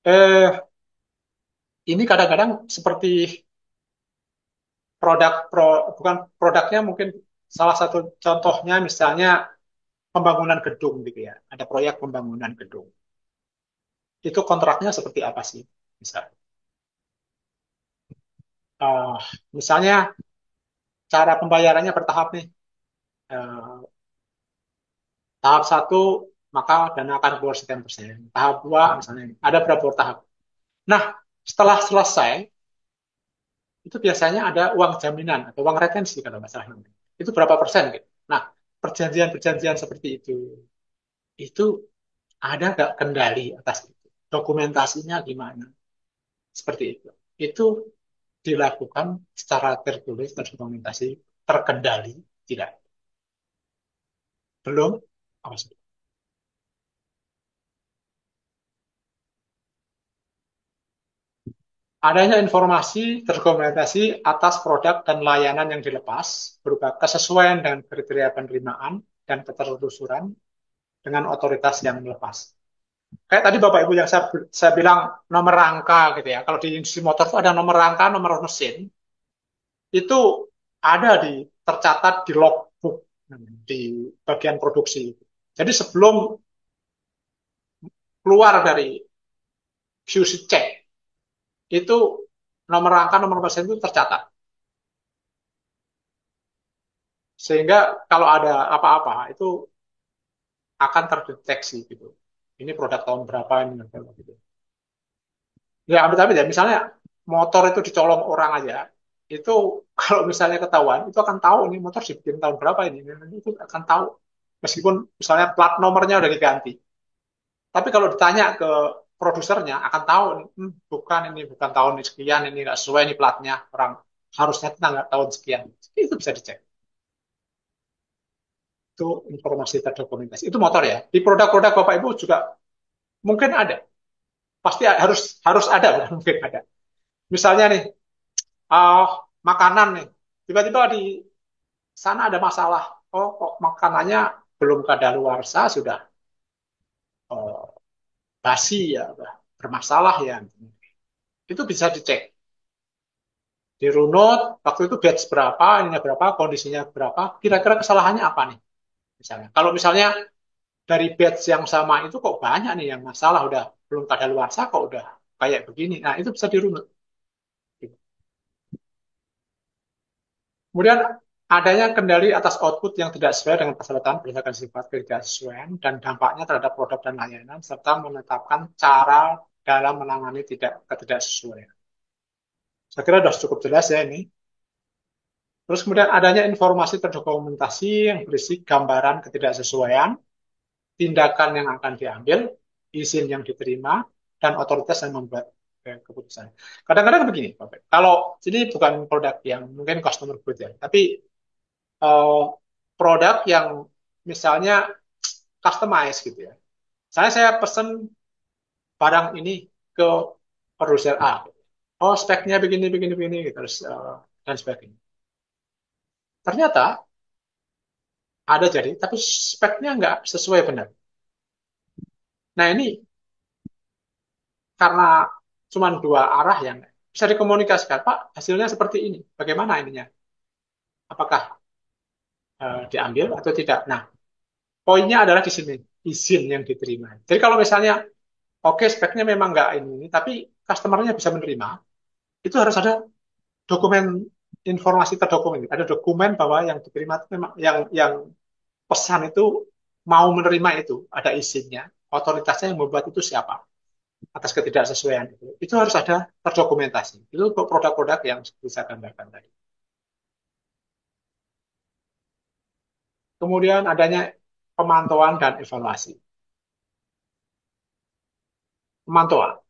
Eh, ini kadang-kadang seperti bukan produknya mungkin salah satu contohnya misalnya pembangunan gedung gitu ya. Ada proyek pembangunan gedung. Itu kontraknya seperti apa sih? Misalnya, uh, misalnya cara pembayarannya bertahap nih. Uh, tahap satu maka dana akan keluar sekian persen. Tahap dua misalnya ada berapa tahap. Nah setelah selesai itu biasanya ada uang jaminan atau uang retensi kalau nggak salah namanya. Itu berapa persen gitu. Nah perjanjian-perjanjian seperti itu ada nggak kendali atas itu? Dokumentasinya gimana? Seperti itu. Itu dilakukan secara tertulis, terdokumentasi, terkendali, tidak. Belum? Awas. Adanya informasi terdokumentasi atas produk dan layanan yang dilepas, berupa kesesuaian dengan kriteria penerimaan dan ketertelusuran dengan otoritas yang melepas. Kayak tadi Bapak Ibu yang saya bilang nomor rangka gitu ya. Kalau di industri motor itu ada nomor rangka, nomor mesin, itu ada tercatat di logbook di bagian produksi. Jadi sebelum keluar dari QC check itu nomor rangka nomor mesin itu tercatat. Sehingga kalau ada apa-apa itu akan terdeteksi gitu. Ini produk tahun berapa ini gitu. Ya amit-amit ya misalnya motor itu dicolong orang aja itu kalau misalnya ketahuan, itu akan tahu ini motor dibikin tahun berapa ini. Itu akan tahu. Meskipun misalnya plat nomornya udah diganti. Tapi kalau ditanya ke produsernya, akan tahu, bukan ini, bukan tahun sekian, ini nggak sesuai ini platnya. Orang harusnya tanggal tahun sekian. Itu bisa dicek. Itu informasi terdokumentasi. Itu motor ya. Di produk-produk Bapak Ibu juga mungkin ada. Pasti harus harus ada, bukan mungkin ada. Misalnya nih, uh, makanan nih. Tiba-tiba di sana ada masalah. Oh, kok makanannya belum kadaluarsa sudah uh, basi ya, bermasalah ya. Itu bisa dicek. Dirunut, waktu itu batch berapa, ininya berapa, kondisinya berapa, kira-kira kesalahannya apa nih? Misalnya. Kalau misalnya dari batch yang sama itu kok banyak nih yang masalah, udah belum kadaluarsa kok udah kayak begini. Nah, itu bisa dirunut. Kemudian adanya kendali atas output yang tidak sesuai dengan persyaratan berdasarkan sifat ketidaksesuaian dan dampaknya terhadap produk dan layanan, serta menetapkan cara dalam menangani ketidaksesuaian. Saya kira sudah cukup jelas ya ini. Terus kemudian adanya informasi terdokumentasi yang berisi gambaran ketidaksesuaian, tindakan yang akan diambil, izin yang diterima, dan otoritas yang membuat keputusan. Kadang-kadang begini, Bapak. Kalau ini bukan produk yang mungkin customer good ya, tapi uh, produk yang misalnya customize gitu ya. Saya pesen barang ini ke produser A. Oh, speknya begini, begini, begini, gitu, terus, dan sebagainya. Ternyata ada jadi, tapi speknya nggak sesuai benar. Nah, ini karena cuma dua arah yang bisa dikomunikasikan. Pak, hasilnya seperti ini. Bagaimana ininya? Apakah diambil atau tidak? Nah, poinnya adalah di sini, izin yang diterima. Jadi kalau misalnya oke, speknya memang nggak ini, tapi customernya bisa menerima, itu harus ada dokumen informasi terdokumen. Ada dokumen bahwa yang diterima itu memang yang pesan itu mau menerima itu, ada izinnya, otoritasnya yang membuat itu siapa atas ketidaksesuaian itu. Itu harus ada terdokumentasi. Itu untuk produk-produk yang bisa gambarkan tadi. Kemudian adanya pemantauan dan evaluasi. Pemantauan.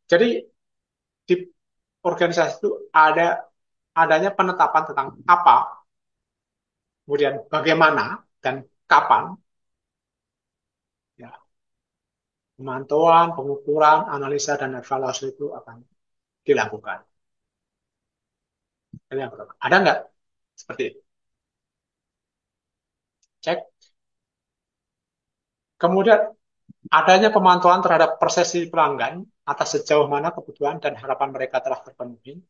Jadi di organisasi itu adanya penetapan tentang apa, kemudian bagaimana dan kapan, ya, pemantauan, pengukuran, analisa dan evaluasi itu akan dilakukan. Ada nggak seperti itu? Cek. Kemudian adanya pemantauan terhadap persepsi pelanggan atas sejauh mana kebutuhan dan harapan mereka telah terpenuhi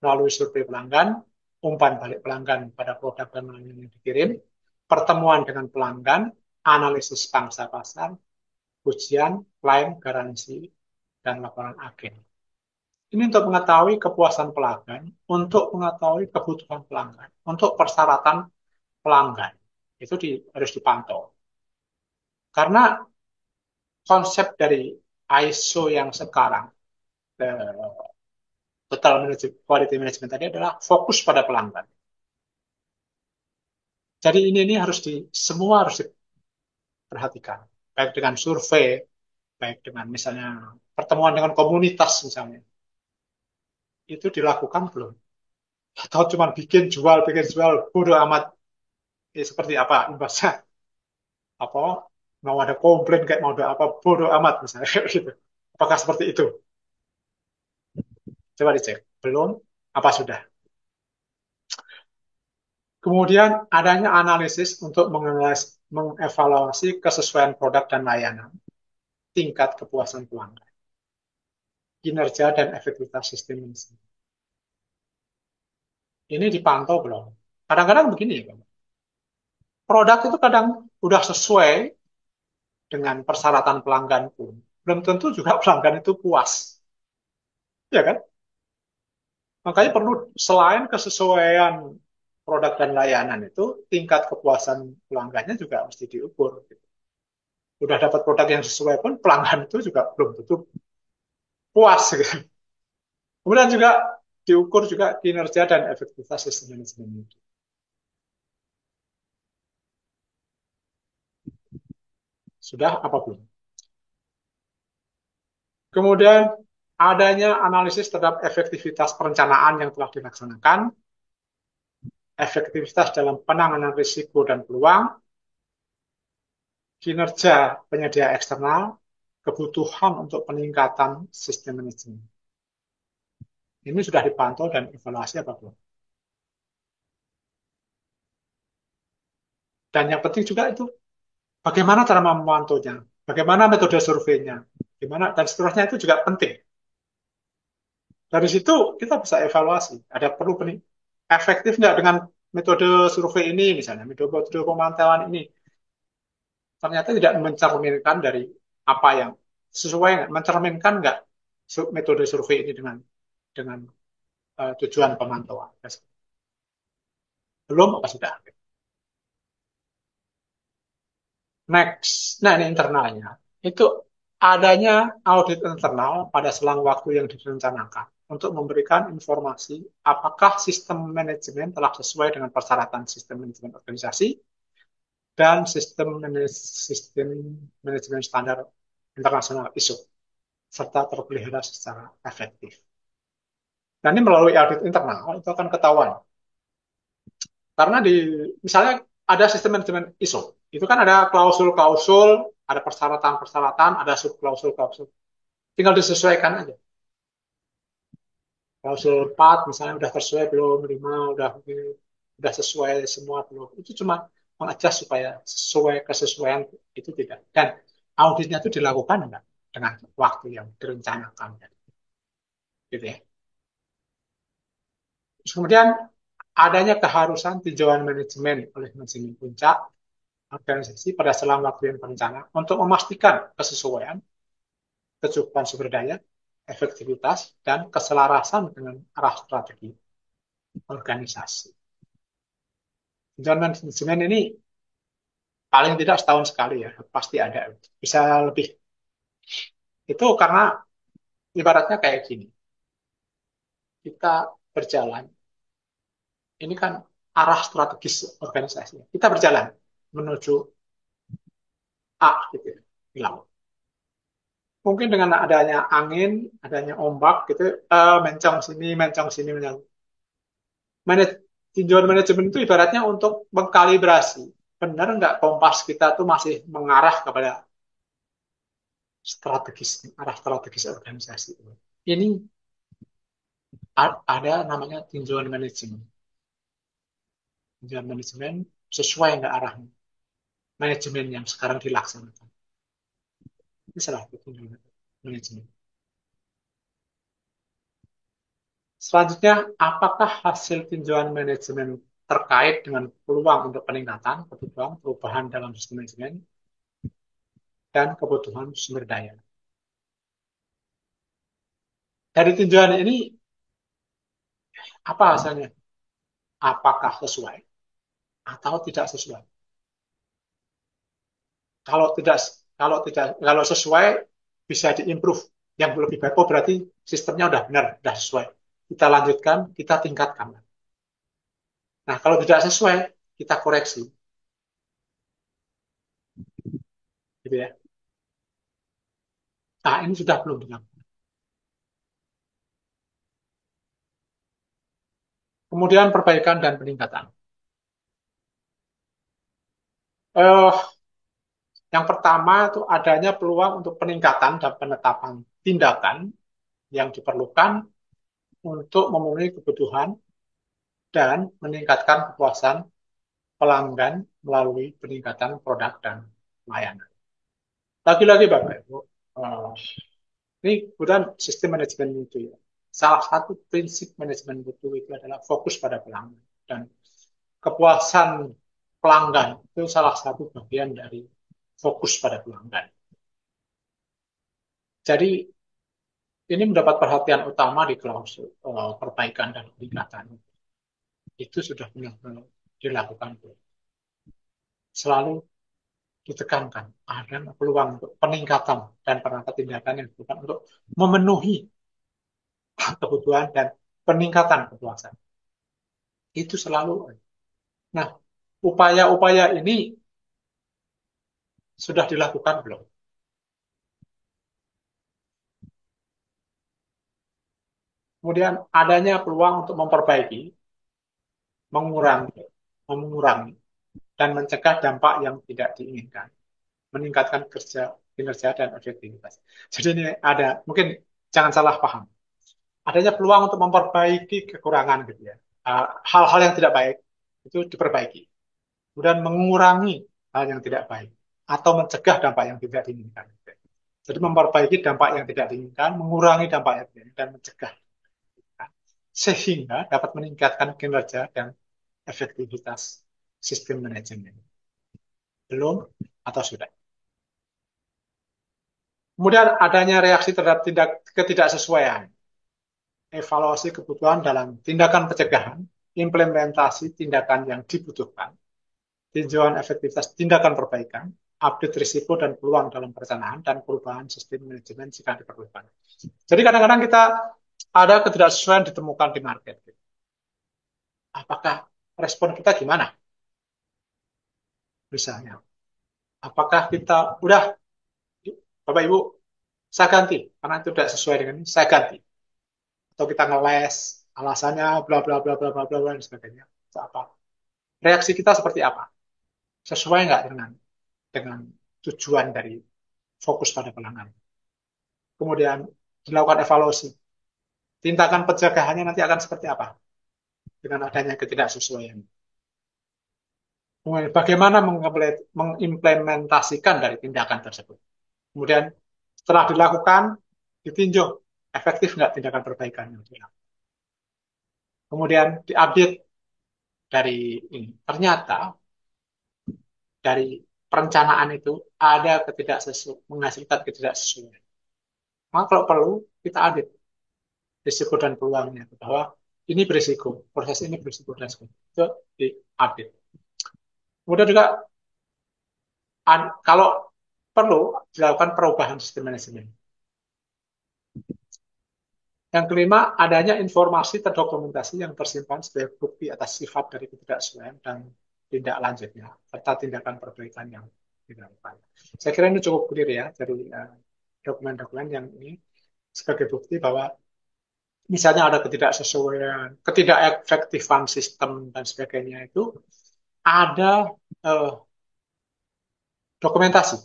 melalui survei pelanggan, umpan balik pelanggan pada produk dan layanan yang dikirim, pertemuan dengan pelanggan, analisis pangsa pasar, ujian, klaim, garansi, dan laporan agen. Ini untuk mengetahui kepuasan pelanggan, untuk mengetahui kebutuhan pelanggan, untuk persyaratan pelanggan. Itu harus dipantau. Karena konsep dari ISO yang sekarang, eh, Total Quality Management tadi adalah fokus pada pelanggan. Jadi ini harus semua harus diperhatikan. Baik dengan survei, baik dengan misalnya pertemuan dengan komunitas misalnya. Itu dilakukan belum? Atau cuma bikin jual, bodoh amat. Seperti apa imbasnya? Apa mau ada komplain kayak mau ada apa bodoh amat misalnya gitu. Apakah seperti itu? Coba dicek. Belum? Apa sudah? Kemudian adanya analisis untuk mengevaluasi kesesuaian produk dan layanan, tingkat kepuasan pelanggan, kinerja dan efektivitas sistem ini. Ini dipantau belum? Kadang-kadang begini ya, produk itu kadang udah sesuai dengan persyaratan pelanggan pun. Belum tentu juga pelanggan itu puas. Ya kan? Makanya perlu selain kesesuaian produk dan layanan itu, tingkat kepuasan pelanggannya juga mesti diukur. Udah dapat produk yang sesuai pun pelanggan itu juga belum tentu puas. Gitu. Kemudian juga diukur juga kinerja dan efektivitas sistem manajemen itu. Sudah apa belum? Kemudian adanya analisis terhadap efektivitas perencanaan yang telah dilaksanakan, efektivitas dalam penanganan risiko dan peluang, kinerja penyedia eksternal, kebutuhan untuk peningkatan sistem manajemen. Ini sudah dipantau dan evaluasi apa belum? Dan yang penting juga itu bagaimana cara memantaunya, bagaimana metode surveinya, gimana dan seterusnya itu juga penting. Dari situ kita bisa evaluasi. Ada perlu efektif nggak dengan metode survei ini misalnya, metode pemantauan ini ternyata tidak mencerminkan dari apa yang sesuai nggak, mencerminkan nggak metode survei ini dengan tujuan pemantauan. Belum apa sudah? Next, nah ini internalnya. Itu adanya audit internal pada selang waktu yang direncanakan untuk memberikan informasi apakah sistem manajemen telah sesuai dengan persyaratan sistem manajemen organisasi dan sistem manajemen standar internasional ISO serta terpelihara secara efektif. Dan ini melalui audit internal itu akan ketahuan. Karena misalnya ada sistem manajemen ISO, itu kan ada klausul-klausul, ada persyaratan-persyaratan, ada subklausul-klausul. Tinggal disesuaikan aja. Klausul 4 misalnya udah sesuai belum, 5 udah sesuai semua belum. Itu cuma mengadjust supaya sesuai kesesuaian itu tidak. Dan auditnya itu dilakukan enggak dengan waktu yang direncanakan. Gitu ya. Terus kemudian adanya keharusan tinjauan manajemen oleh manajemen puncak organisasi pada selang waktu yang berencana untuk memastikan kesesuaian, kecukupan sumber daya, efektivitas, dan keselarasan dengan arah strategi organisasi. Tinjauan manajemen ini paling tidak setahun sekali ya, pasti ada. Bisa lebih. Itu karena ibaratnya kayak gini, kita berjalan, ini kan arah strategis organisasi. Kita berjalan menuju A gitu ya, di laut. Mungkin dengan adanya angin, adanya ombak gitu, mencong sini, mencong. Tinjauan manajemen itu ibaratnya untuk mengkalibrasi. Benar nggak kompas kita tuh masih mengarah kepada arah strategis organisasi. Ini ada namanya tinjauan manajemen. Tinjauan manajemen sesuai nggak arahnya. Manajemen yang sekarang dilaksanakan. Ini salah satu tinjauan manajemen. Selanjutnya, apakah hasil tinjauan manajemen terkait dengan peluang untuk peningkatan kebutuhan perubahan dalam sistem manajemen dan kebutuhan sumber daya? Dari tinjauan ini, apa hasilnya? Apakah sesuai atau tidak sesuai? Kalau tidak, kalau sesuai bisa diimprove yang lebih baik. Oh berarti sistemnya udah benar, udah sesuai. Kita lanjutkan, kita tingkatkan. Nah kalau tidak sesuai, kita koreksi, gitu ya. Nah ini sudah belum dilakukan. Kemudian perbaikan dan peningkatan. Eh, yang pertama itu adanya peluang untuk peningkatan dan penetapan tindakan yang diperlukan untuk memenuhi kebutuhan dan meningkatkan kepuasan pelanggan melalui peningkatan produk dan layanan. Lagi-lagi Bapak Ibu, eh, ini kemudian sistem manajemen mutu ya. Salah satu prinsip manajemen mutu itu adalah fokus pada pelanggan dan kepuasan pelanggan itu salah satu bagian dari fokus pada pelanggan. Jadi ini mendapat perhatian utama di klausul perbaikan dan peningkatan. Itu sudah benar-benar dilakukan. Selalu ditekankan ada peluang untuk peningkatan dan peningkatan tindakan yang dilakukan untuk memenuhi kebutuhan dan peningkatan kepuasan. Itu selalu. Nah, upaya-upaya ini sudah dilakukan belum? Kemudian adanya peluang untuk memperbaiki, mengurangi, mengurangi, dan mencegah dampak yang tidak diinginkan, meningkatkan kinerja dan efektivitas. Jadi ini ada, mungkin jangan salah paham. Adanya peluang untuk memperbaiki kekurangan gitu ya. Hal-hal yang tidak baik itu diperbaiki. Kemudian mengurangi hal yang tidak baik atau mencegah dampak yang tidak diinginkan. Jadi memperbaiki dampak yang tidak diinginkan, mengurangi dampak yang tidak diinginkan, dan mencegah sehingga dapat meningkatkan kinerja dan efektivitas sistem manajemen. Belum atau sudah? Kemudian adanya reaksi terhadap ketidaksesuaian, evaluasi kebutuhan dalam tindakan pencegahan, implementasi tindakan yang dibutuhkan, tinjauan efektivitas tindakan perbaikan, update risiko dan peluang dalam perencanaan, dan perubahan sistem manajemen jika diperlukan. Jadi kadang-kadang kita ada ketidaksesuaian ditemukan di market. Apakah respon kita gimana? Misalnya, apakah kita udah Bapak Ibu saya ganti karena itu tidak sesuai dengan ini, saya ganti. Atau kita ngeles alasannya bla bla bla bla bla bla dan sebagainya. Itu apa? Reaksi kita seperti apa? Sesuai nggak dengan tujuan dari fokus pada pelanggan? Kemudian dilakukan evaluasi. Tindakan pencegahannya nanti akan seperti apa dengan adanya ketidaksesuaian. Kemudian bagaimana mengimplementasikan dari tindakan tersebut. Kemudian setelah dilakukan, ditinjau efektif nggak tindakan perbaikan yang dilakukan. Kemudian diupdate dari ini. Ternyata dari perencanaan itu ada menghasilkan ketidaksesuaian. Maka kalau perlu kita update risiko dan peluangnya bahwa ini berisiko, proses ini berisiko dan sebagainya. Itu diupdate. Kemudian juga kalau perlu dilakukan perubahan sistem manajemen. Yang kelima, adanya informasi terdokumentasi yang tersimpan sebagai bukti atas sifat dari ketidaksesuaian dan tindak lanjutnya, serta tindakan perbaikan yang dilakukan. Saya kira ini cukup clear ya dari dokumen-dokumen yang ini sebagai bukti bahwa misalnya ada ketidaksesuaian, ketidakefektifan sistem dan sebagainya itu ada dokumentasi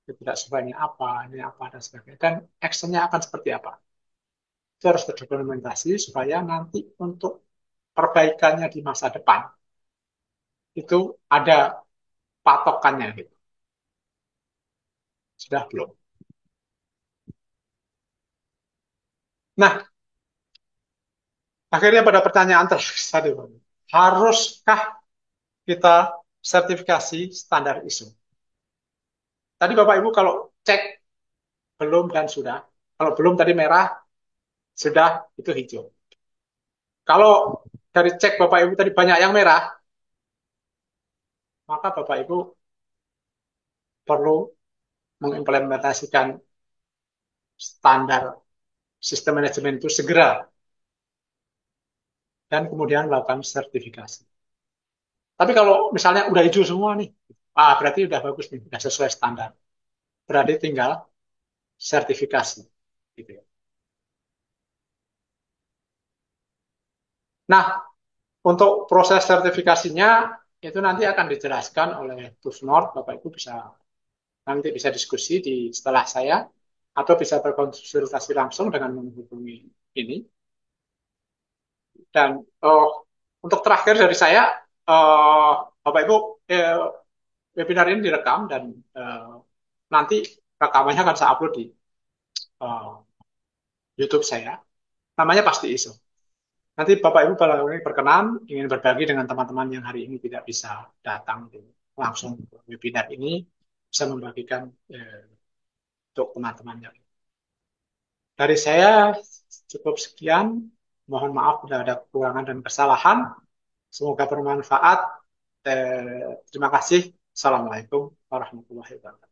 ketidaksesuaiannya apa, ini apa dan sebagainya, dan actionnya akan seperti apa. Itu harus terdokumentasi supaya nanti untuk perbaikannya di masa depan itu ada patokannya gitu. Sudah belum? Nah, akhirnya pada pertanyaan terakhir tadi, haruskah kita sertifikasi standar ISO? Tadi Bapak Ibu kalau cek belum dan sudah. Kalau belum tadi merah, sudah itu hijau. Kalau dari cek Bapak Ibu tadi banyak yang merah, maka Bapak Ibu perlu mengimplementasikan standar sistem manajemen itu segera dan kemudian melakukan sertifikasi. Tapi kalau misalnya udah hijau semua nih, berarti udah bagus nih, udah sesuai standar. Berarti tinggal sertifikasi. Gitu ya. Nah, untuk proses sertifikasinya itu nanti akan dijelaskan oleh Tufnor. Bapak Ibu nanti bisa diskusi di setelah saya atau bisa berkonsultasi langsung dengan menghubungi ini. Dan untuk terakhir dari saya, uh, Bapak Ibu, webinar ini direkam dan nanti rekamannya akan saya upload di uh, YouTube saya. Namanya pasti ISO. Nanti Bapak Ibu kalau ini berkenan ingin berbagi dengan teman-teman yang hari ini tidak bisa datang langsung ke webinar ini, bisa membagikan untuk teman-temannya. Dari saya cukup sekian. Mohon maaf bila ada kekurangan dan kesalahan. Semoga bermanfaat. Terima kasih. Assalamualaikum warahmatullahi wabarakatuh.